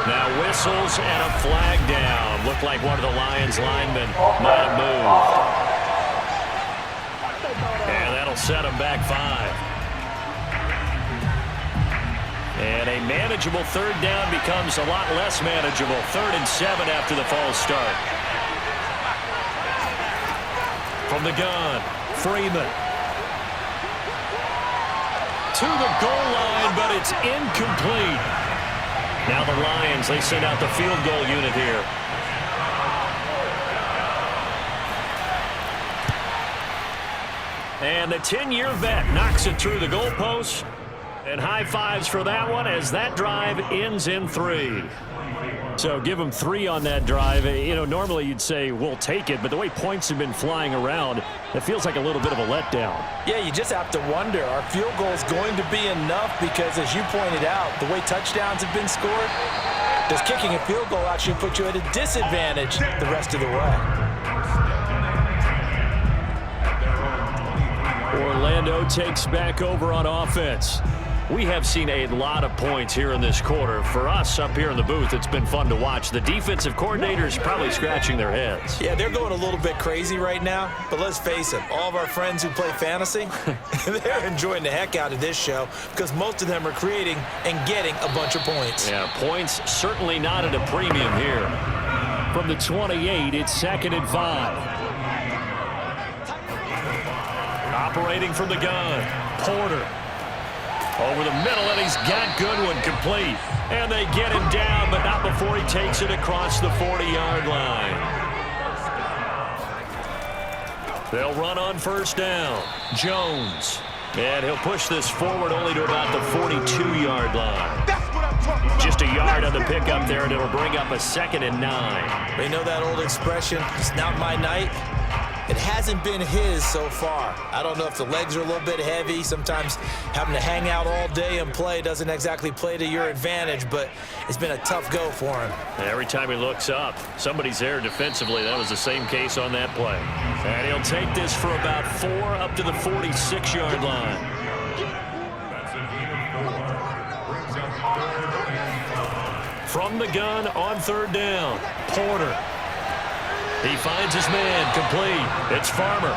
Now whistles and a flag down. Looked like one of the Lions linemen might have moved. And that'll set him back 5. And a manageable 3rd down becomes a lot less manageable. 3rd and 7 after the false start. From the gun, Freeman. To the goal line, but it's incomplete. Now the Lions, they send out the field goal unit here. And the 10-year vet knocks it through the goalpost. And high fives for that one as that drive ends in 3. So give them 3 on that drive. You know, normally you'd say, we'll take it, but the way points have been flying around, it feels like a little bit of a letdown. Yeah, you just have to wonder, are field goals going to be enough? Because as you pointed out, the way touchdowns have been scored, does kicking a field goal actually put you at a disadvantage the rest of the way? Orlando takes back over on offense. We have seen a lot of points here in this quarter. For us up here in the booth, it's been fun to watch. The defensive coordinators probably scratching their heads. Yeah, they're going a little bit crazy right now, but let's face it, all of our friends who play fantasy, they're enjoying the heck out of this show because most of them are creating and getting a bunch of points. Yeah, points certainly not at a premium here. From the 28, it's 2nd and 5. Operating from the gun, Porter. Over the middle, and he's got Goodwin complete. And they get him down, but not before he takes it across the 40-yard line. They'll run on first down. Jones. And he'll push this forward only to about the 42-yard line. Just a yard on the pickup there, and it'll bring up a 2nd and 9. They know that old expression, it's not my night. It hasn't been his so far. I don't know if the legs are a little bit heavy. Sometimes having to hang out all day and play doesn't exactly play to your advantage, but it's been a tough go for him. Every time he looks up, somebody's there defensively. That was the same case on that play. And he'll take this for about 4 up to the 46-yard line. That's a gain of 4. Brings up 3rd and 5. From the gun on 3rd down, Porter. He finds his man, complete. It's Farmer.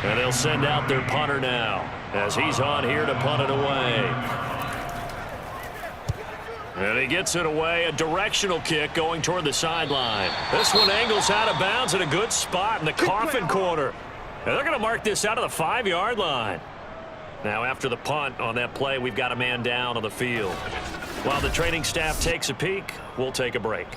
And they'll send out their punter now as he's on here to punt it away. And he gets it away, a directional kick going toward the sideline. This one angles out of bounds at a good spot in the coffin corner. And they're going to mark this out of the 5-yard line. Now after the punt on that play, we've got a man down on the field. While the training staff takes a peek, we'll take a break.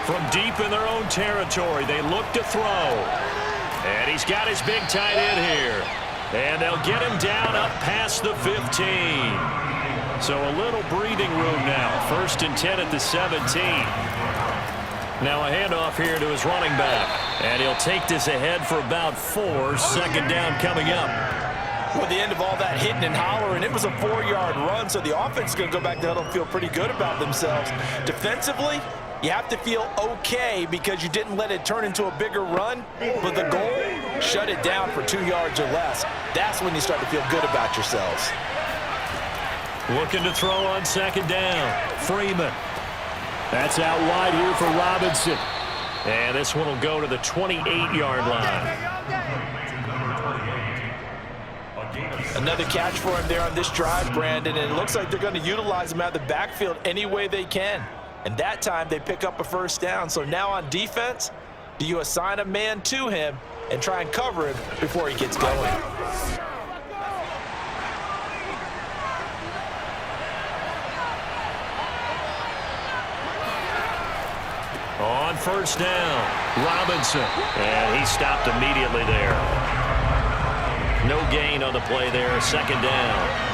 From deep in their own territory, they look to throw. And he's got his big tight end here. And they'll get him down up past the 15. So a little breathing room now. 1st and 10 at the 17. Now a handoff here to his running back. And he'll take this ahead for about 4. 2nd down coming up. Well, the end of all that hitting and hollering, it was a 4-yard run, so the offense is going to go back to huddle and feel pretty good about themselves. Defensively, you have to feel okay because you didn't let it turn into a bigger run, but the goal, shut it down for 2 yards or less. That's when you start to feel good about yourselves. Looking to throw on 2nd down. Freeman. That's out wide here for Robinson. And this one will go to the 28-yard line. Another catch for him there on this drive, Brandon, and it looks like they're going to utilize him out of the backfield any way they can. And that time they pick up a 1st down. So now on defense, do you assign a man to him and try and cover him before he gets going? On 1st down, Robinson. And he stopped immediately there. No gain on the play there. 2nd down.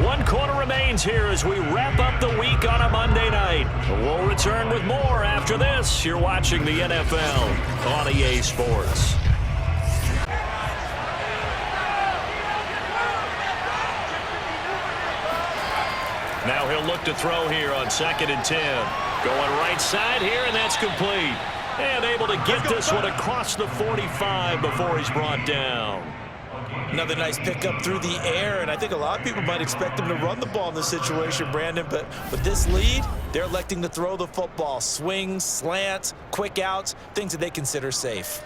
One quarter remains here as we wrap up the week on a Monday night. We'll return with more after this. You're watching the NFL on EA Sports. Now he'll look to throw here on 2nd and 10. Going right side here, and that's complete. And able to get this one across the 45 before he's brought down. Another nice pickup through the air, and I think a lot of people might expect him to run the ball in this situation, Brandon, but with this lead, they're electing to throw the football. Swings, slants, quick outs, things that they consider safe.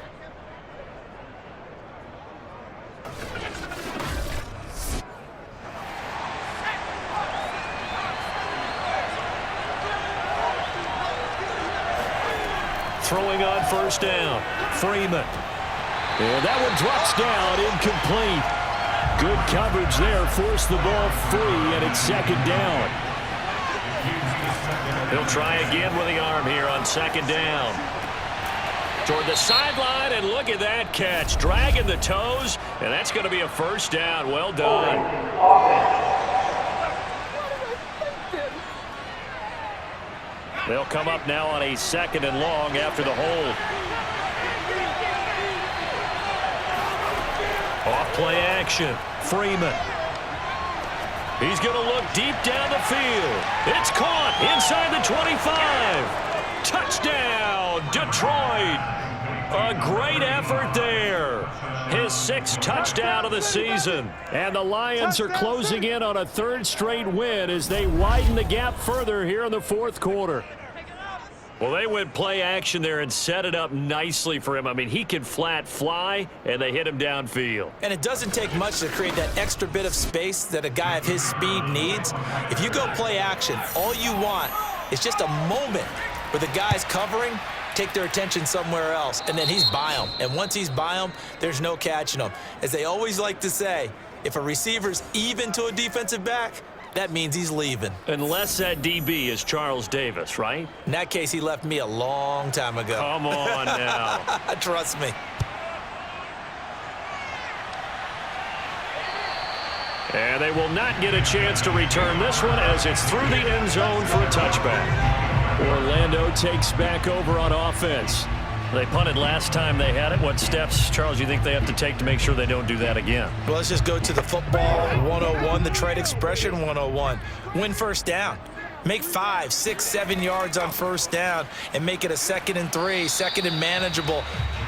Throwing on 1st down, Freeman. And that one drops down, incomplete. Good coverage there, forced the ball free, and it's 2nd down. He'll try again with the arm here on 2nd down. Toward the sideline, and look at that catch. Dragging the toes, and that's going to be a 1st down. Well done. They'll come up now on a 2nd and long after the hold. Off play action, Freeman. He's going to look deep down the field. It's caught inside the 25. Touchdown, Detroit. A great effort there. His 6th touchdown of the season. And the Lions are closing in on a 3rd straight win as they widen the gap further here in the 4th quarter. Well, they went play action there and set it up nicely for him. I mean, he can flat fly, and they hit him downfield. And it doesn't take much to create that extra bit of space that a guy of his speed needs. If you go play action, all you want is just a moment where the guys covering take their attention somewhere else, and then he's by them. And once he's by them, there's no catching them. As they always like to say, if a receiver's even to a defensive back, that means he's leaving. Unless that DB is Charles Davis, right? In that case, he left me a long time ago. Come on now. Trust me. And they will not get a chance to return this one as it's through the end zone for a touchback. Orlando takes back over on offense. They punted last time they had it. What steps, Charles, you think they have to take to make sure they don't do that again? Well, let's just go to the football 101, the trade expression 101. Win first down. Make 5, 6, 7 yards on first down and make it a 2nd and 3, 2nd and manageable.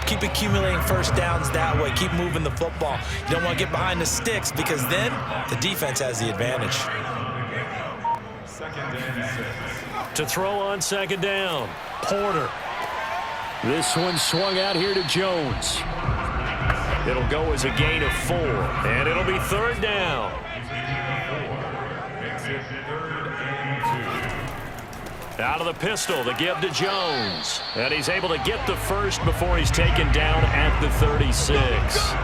Keep accumulating first downs that way. Keep moving the football. You don't want to get behind the sticks because then the defense has the advantage. 2nd and 6. To throw on 2nd down, Porter. This one swung out here to Jones. It'll go as a gain of 4, and it'll be 3rd down. Makes it 3rd and 2. Out of the pistol, the give to Jones. And he's able to get the first before he's taken down at the 36.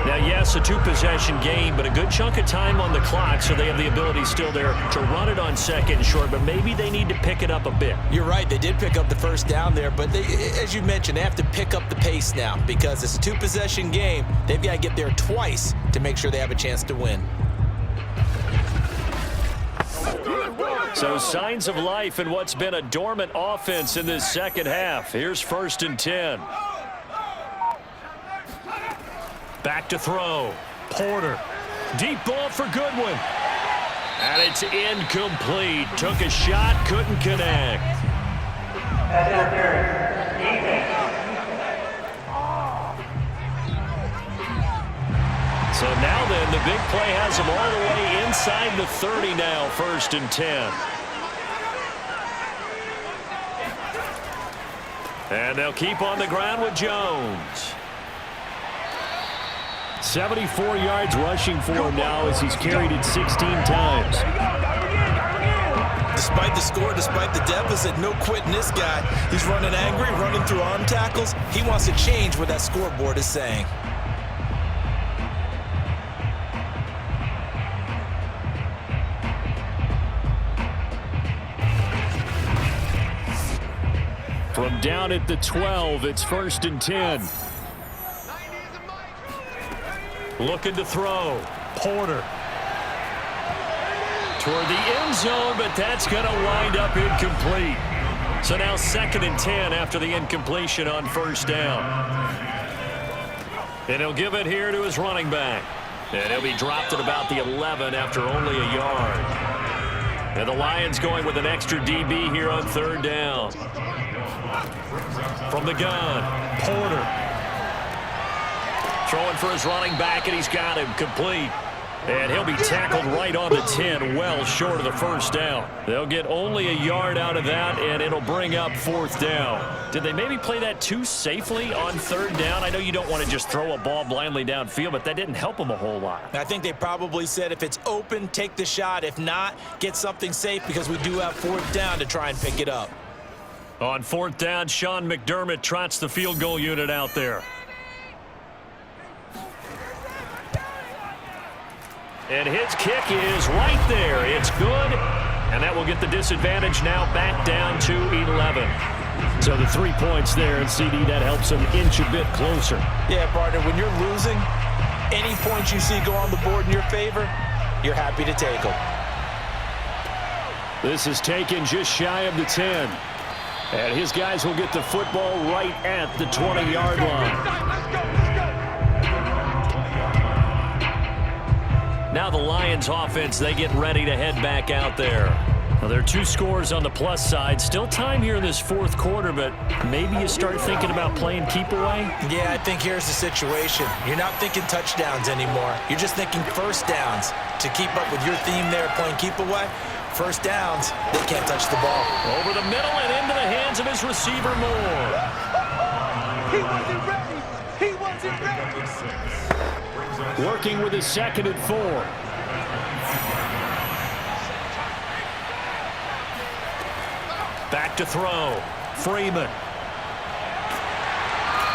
Now, yes, a 2-possession game, but a good chunk of time on the clock, so they have the ability still there to run it on 2nd and short, but maybe they need to pick it up a bit. You're right. They did pick up the first down there, but they, as you mentioned, they have to pick up the pace now because it's a 2-possession game. They've got to get there twice to make sure they have a chance to win. So signs of life in what's been a dormant offense in this second half. Here's 1st and 10. Back to throw. Porter. Deep ball for Goodwin. And it's incomplete. Took a shot, couldn't connect. So now then, the big play has them all the way inside the 30 now, 1st and 10. And they'll keep on the ground with Jones. 74 yards rushing for him now as he's carried it 16 times. Despite the score, despite the deficit, no quitting this guy. He's running angry, running through arm tackles. He wants to change what that scoreboard is saying. From down at the 12, it's 1st and 10. Looking to throw. Porter. Toward the end zone, but that's going to wind up incomplete. So now 2nd and 10 after the incompletion on 1st down. And he'll give it here to his running back. And he'll be dropped at about the 11 after only a yard. And the Lions going with an extra DB here on 3rd down. From the gun, Porter. Throwing for his running back, and he's got him complete. And he'll be tackled right on the 10, well short of the 1st down. They'll get only a yard out of that, and it'll bring up 4th down. Did they maybe play that too safely on 3rd down? I know you don't want to just throw a ball blindly downfield, but that didn't help them a whole lot. I think they probably said if it's open, take the shot. If not, get something safe because we do have 4th down to try and pick it up. On 4th down, Sean McDermott trots the field goal unit out there. And his kick is right there. It's good. And that will get the disadvantage now back down to 11. So the 3 points there, and CD, that helps them inch a bit closer. Yeah, partner, when you're losing, any points you see go on the board in your favor, you're happy to take them. This is taken just shy of the 10. And his guys will get the football right at the 20-yard line. Now the Lions offense, they get ready to head back out there. Well, there are 2 scores on the plus side. Still time here in this 4th quarter, but maybe you start thinking about playing keep away? Yeah, I think here's the situation. You're not thinking touchdowns anymore. You're just thinking first downs. To keep up with your theme there, playing keep away, first downs, they can't touch the ball. Over the middle and into the hands of his receiver, Moore. He wasn't ready. He wasn't ready. Working with his 2nd and 4. Back to throw. Freeman.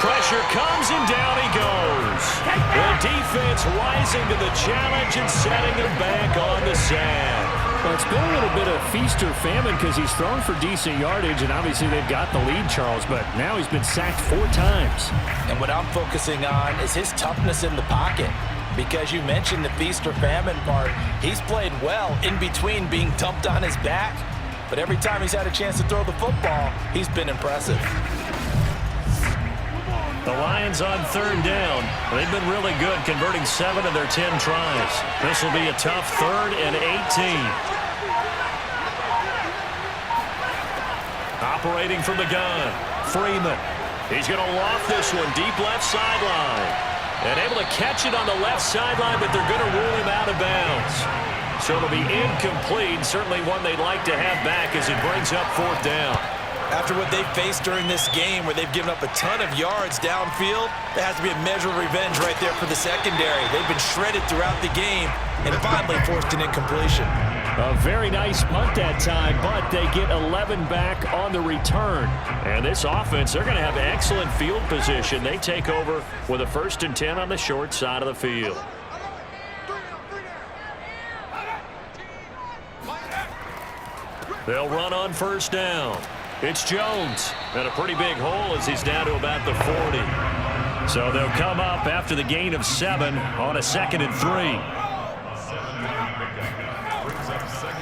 Pressure comes and down he goes. The defense defense rising to the challenge and setting him back on the sack. Well, it's been a little bit of feast or famine because he's thrown for decent yardage, and obviously they've got the lead, Charles, but now he's been sacked 4 times. And what I'm focusing on is his toughness in the pocket. Because you mentioned the feast or famine part, he's played well in between being dumped on his back. But every time he's had a chance to throw the football, he's been impressive. The Lions on 3rd down. They've been really good, converting 7 of their 10 tries. This will be a tough 3rd and 18. Operating from the gun, Freeman. He's going to loft this one deep left sideline. And able to catch it on the left sideline, but they're going to rule him out of bounds. So it'll be incomplete, certainly one they'd like to have back as it brings up 4th down. After what they've faced during this game where they've given up a ton of yards downfield, there has to be a measure of revenge right there for the secondary. They've been shredded throughout the game and finally forced an incompletion. A very nice punt that time, but they get 11 back on the return. And this offense, they're going to have excellent field position. They take over with a 1st and 10 on the short side of the field. They'll run on 1st down. It's Jones, and a pretty big hole as he's down to about the 40. So they'll come up after the gain of 7 on a 2nd and 3.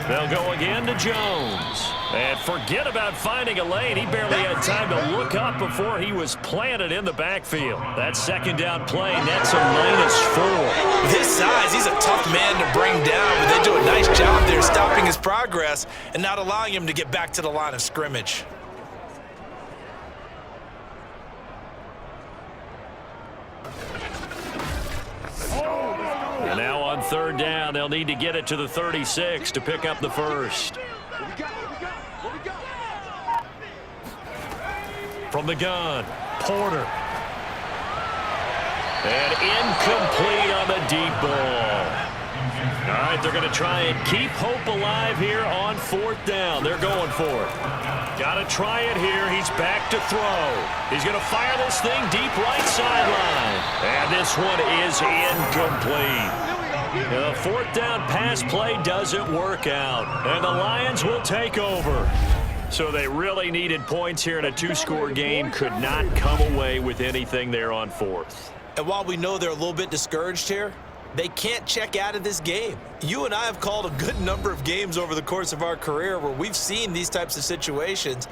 They'll go again to Jones. And forget about finding a lane. He barely had time to look up before he was planted in the backfield. That 2nd down play nets a -4. With his size, he's a tough man to bring down, but they do a nice job there stopping his progress and not allowing him to get back to the line of scrimmage. And now on 3rd down, they'll need to get it to the 36 to pick up the 1st. From the gun, Porter. And incomplete on the deep ball. All right, they're going to try and keep hope alive here on 4th down. They're going for it. Got to try it here. He's back to throw. He's going to fire this thing deep right sideline. And this one is incomplete. The 4th down pass play doesn't work out. And the Lions will take over. So they really needed points here in a 2-score game. Could not come away with anything there on 4th. And while we know they're a little bit discouraged here, they can't check out of this game. You and I have called a good number of games over the course of our career where we've seen these types of situations.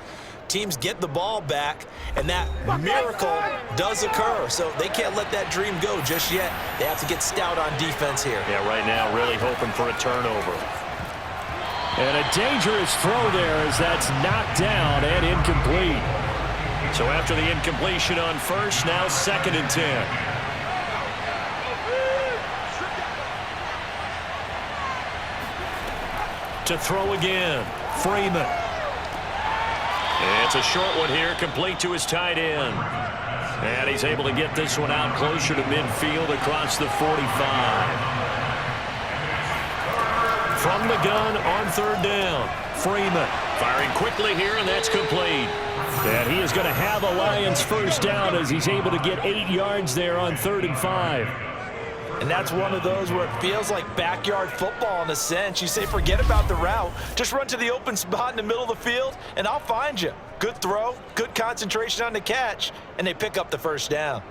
Teams get the ball back, and that miracle does occur. So they can't let that dream go just yet. They have to get stout on defense here. Yeah, right now really hoping for a turnover. And a dangerous throw there as that's knocked down and incomplete. So after the incompletion on 1st, now 2nd and 10. To throw again, Freeman. It's a short one here, complete to his tight end. And he's able to get this one out closer to midfield across the 45. From the gun on 3rd down, Freeman firing quickly here, and that's complete. And he is going to have a Lions 1st down as he's able to get 8 yards there on 3rd and 5. And that's one of those where it feels like backyard football in a sense. You say, forget about the route. Just run to the open spot in the middle of the field, and I'll find you. Good throw, good concentration on the catch, and they pick up the 1st down.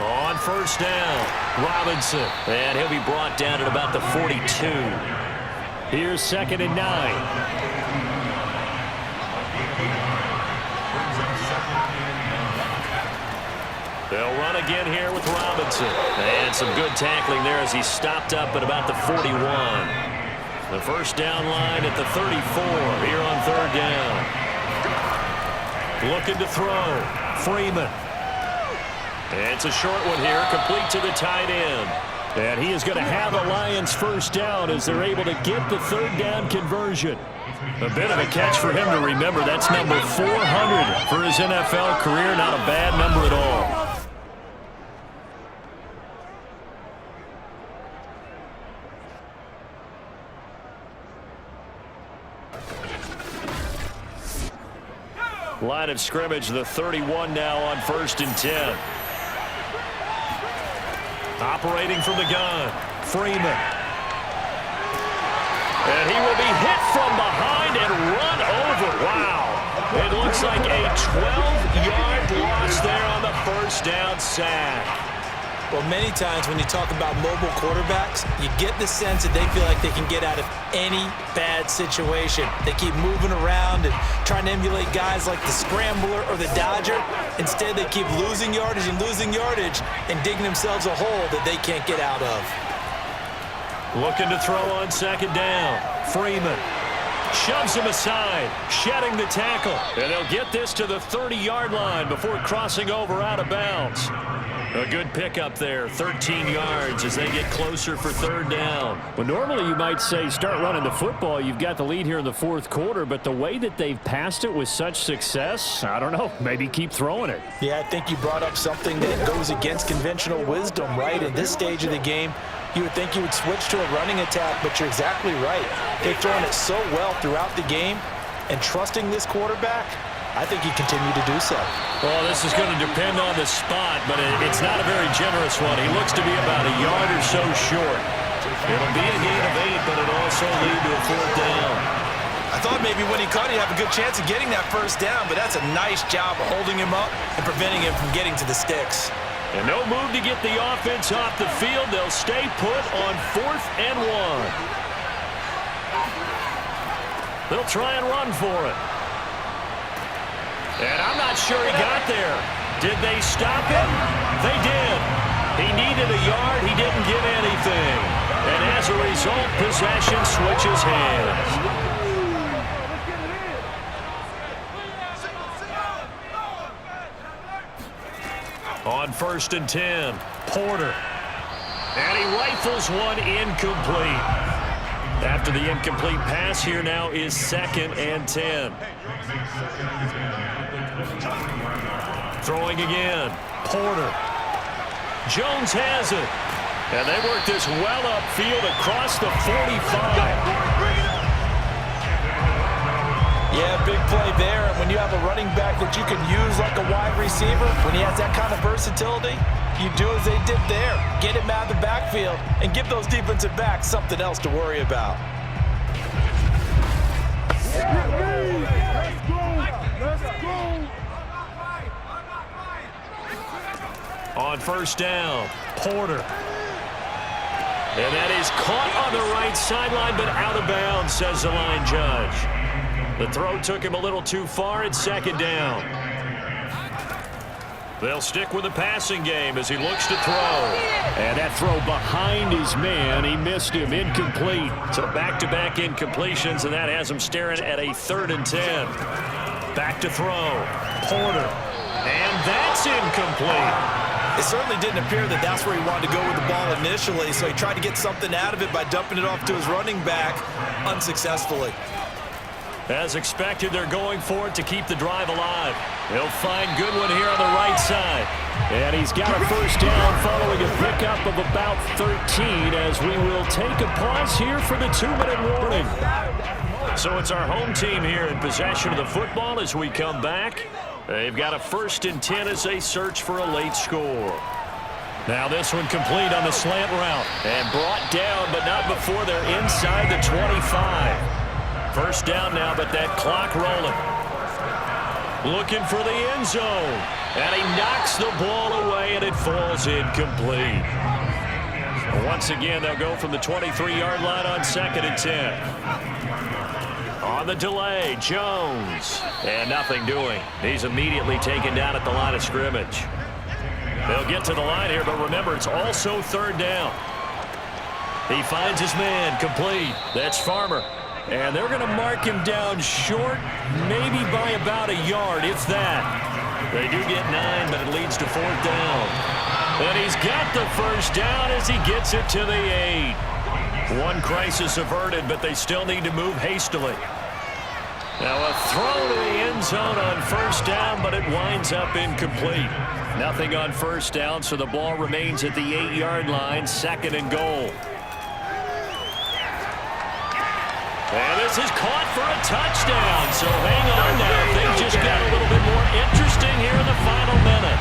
On 1st down, Robinson. And he'll be brought down at about the 42. Here's 2nd and 9. They'll run again here with Robinson. And some good tackling there as he stopped up at about the 41. The 1st down line at the 34 here on 3rd down. Looking to throw. Freeman. It's a short one here, complete to the tight end. And he is going to have a Lions 1st down as they're able to get the 3rd down conversion. A bit of a catch for him to remember. That's number 400 for his NFL career. Not a bad number at all. Line of scrimmage, the 31 now on 1st and 10. Operating from the gun, Freeman. And he will be hit from behind and run over. Wow. It looks like a 12-yard loss there on the first down sack. Well, many times when you talk about mobile quarterbacks, you get the sense that they feel like they can get out of any bad situation. They keep moving around and trying to emulate guys like the scrambler or the dodger. Instead, they keep losing yardage and digging themselves a hole that they can't get out of. Looking to throw on 2nd down. Freeman shoves him aside, shedding the tackle. And they'll get this to the 30-yard line before crossing over out of bounds. A good pickup there, 13 yards as they get closer for 3rd down. Well, normally you might say start running the football. You've got the lead here in the 4th quarter, but the way that they've passed it with such success, I don't know, maybe keep throwing it. Yeah, I think you brought up something that goes against conventional wisdom, right? In this stage of the game, you would think you would switch to a running attack, but you're exactly right. They've thrown it so well throughout the game, and trusting this quarterback, I think you continue to do so. Well, this is going to depend on the spot, but it's not a very generous one. He looks to be about a yard or so short. It'll be a gain of 8, but it'll also lead to a 4th down. I thought maybe when he caught it, he'd have a good chance of getting that 1st down, but that's a nice job of holding him up and preventing him from getting to the sticks. And no move to get the offense off the field. They'll stay put on 4th and 1. They'll try and run for it. And I'm not sure he got there. Did they stop him? They did. He needed a yard. He didn't get anything. And as a result, possession switches hands. On 1st and 10, Porter. And he rifles one incomplete. After the incomplete pass, here now is 2nd and 10. Throwing again, Porter. Jones has it. And they work this well upfield across the 45. Yeah, big play there. And when you have a running back that you can use like a wide receiver, when he has that kind of versatility, you do as they did there. Get him out of the backfield and give those defensive backs something else to worry about. On 1st down, Porter. And that is caught on the right sideline, but out of bounds, says the line judge. The throw took him a little too far at 2nd down. They'll stick with the passing game as he looks to throw. And that throw behind his man, he missed him, incomplete. So back-to-back incompletions, and that has him staring at a 3rd and 10. Back to throw, Porter. And that's incomplete. It certainly didn't appear that that's where he wanted to go with the ball initially, so he tried to get something out of it by dumping it off to his running back unsuccessfully. As expected, they're going for it to keep the drive alive. He'll find Goodwin here on the right side. And he's got a 1st down following a pickup of about 13 as we will take a pause here for the 2-minute warning. So it's our home team here in possession of the football as we come back. They've got a 1st and 10 as they search for a late score. Now this one complete on the slant route and brought down, but not before they're inside the 25. 1st down now, but that clock rolling. Looking for the end zone. And he knocks the ball away, and it falls incomplete. Once again, they'll go from the 23-yard line on 2nd and 10. On the delay, Jones. And nothing doing. He's immediately taken down at the line of scrimmage. They'll get to the line here, but remember, it's also 3rd down. He finds his man, complete. That's Farmer. And they're going to mark him down short, maybe by about a yard, if that. They do get 9, but it leads to 4th down. And he's got the 1st down as he gets it to the 8. One crisis averted, but they still need to move hastily. Now a throw to the end zone on 1st down, but it winds up incomplete. Nothing on 1st down, so the ball remains at the 8-yard line, 2nd and goal. And this is caught for a touchdown, so hang on now. Things just got a little bit minute.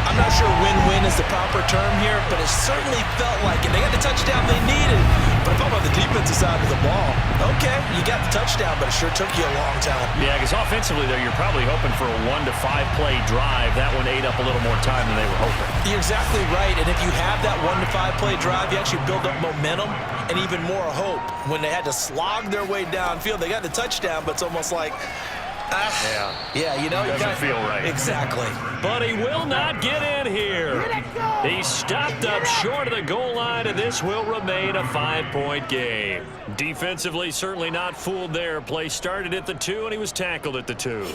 I'm not sure win-win is the proper term here, but it certainly felt like it. They got the touchdown they needed. But if I'm on the defensive side of the ball, okay, you got the touchdown, but it sure took you a long time. Yeah, because offensively, though, you're probably hoping for a 1 to 5 play drive. That one ate up a little more time than they were hoping. You're exactly right, and if you have that 1 to 5 play drive, you actually build up momentum and even more hope. When they had to slog their way downfield, they got the touchdown, but it's almost like, yeah, you know, Doesn't feel right. Exactly. But he will not get in here. He stopped up short of the goal line, and this will remain a 5-point game. Defensively, certainly not fooled there. Play started at the 2, and he was tackled at the 2.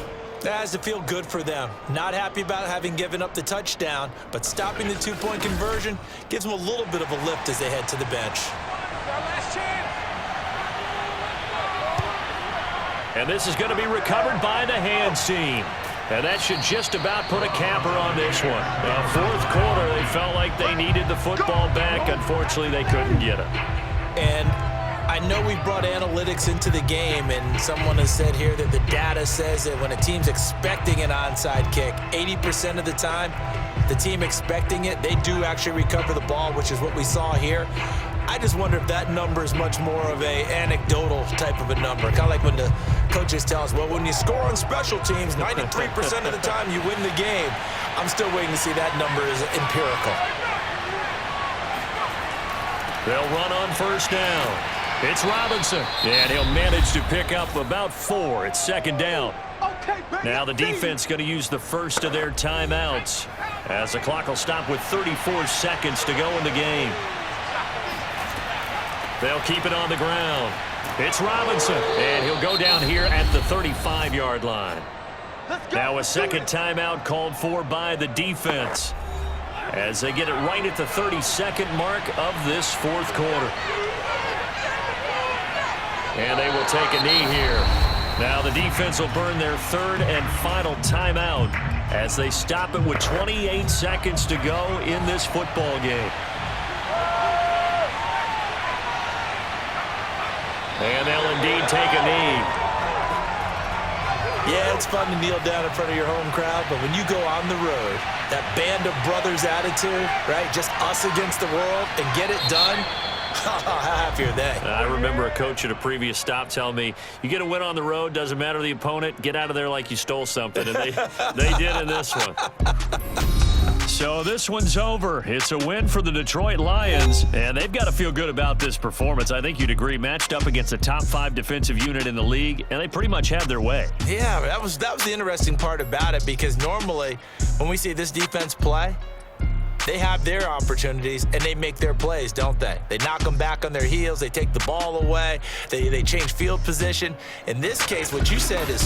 That has to feel good for them. Not happy about having given up the touchdown, but stopping the 2-point conversion gives them a little bit of a lift as they head to the bench. And this is going to be recovered by the hands team. And that should just about put a capper on this one. Fourth quarter, they felt like they needed the football back. Unfortunately, they couldn't get it. And I know we brought analytics into the game, and someone has said here that the data says that when a team's expecting an onside kick, 80% of the time, the team expecting it, they do actually recover the ball, which is what we saw here. I just wonder if that number is much more of a anecdotal type of a number. Kind of like when the coaches tell us, well, when you score on special teams, 93% of the time you win the game. I'm still waiting to see that number is empirical. They'll run on first down. It's Robinson, and he'll manage to pick up about 4. It's second down. Now the defense going to use the first of their timeouts as the clock will stop with 34 seconds to go in the game. They'll keep it on the ground. It's Robinson, and he'll go down here at the 35-yard line. Now a second timeout called for by the defense as they get it right at the 32nd mark of this fourth quarter. And they will take a knee here. Now the defense will burn their third and final timeout as they stop it with 28 seconds to go in this football game. And they'll indeed take a knee. Yeah, it's fun to kneel down in front of your home crowd, but when you go on the road, that band of brothers attitude, right, just us against the world, and get it done, how happy are they? I remember a coach at a previous stop telling me, you get a win on the road, doesn't matter the opponent, get out of there like you stole something. And they did in this one. So this one's over. It's a win for the Detroit Lions, and they've got to feel good about this performance. I think you'd agree, matched up against a top 5 defensive unit in the league, and they pretty much had their way. Yeah, that was the interesting part about it, because normally when we see this defense play, they have their opportunities and they make their plays, don't they? They knock them back on their heels. They take the ball away. They change field position. In this case, what you said is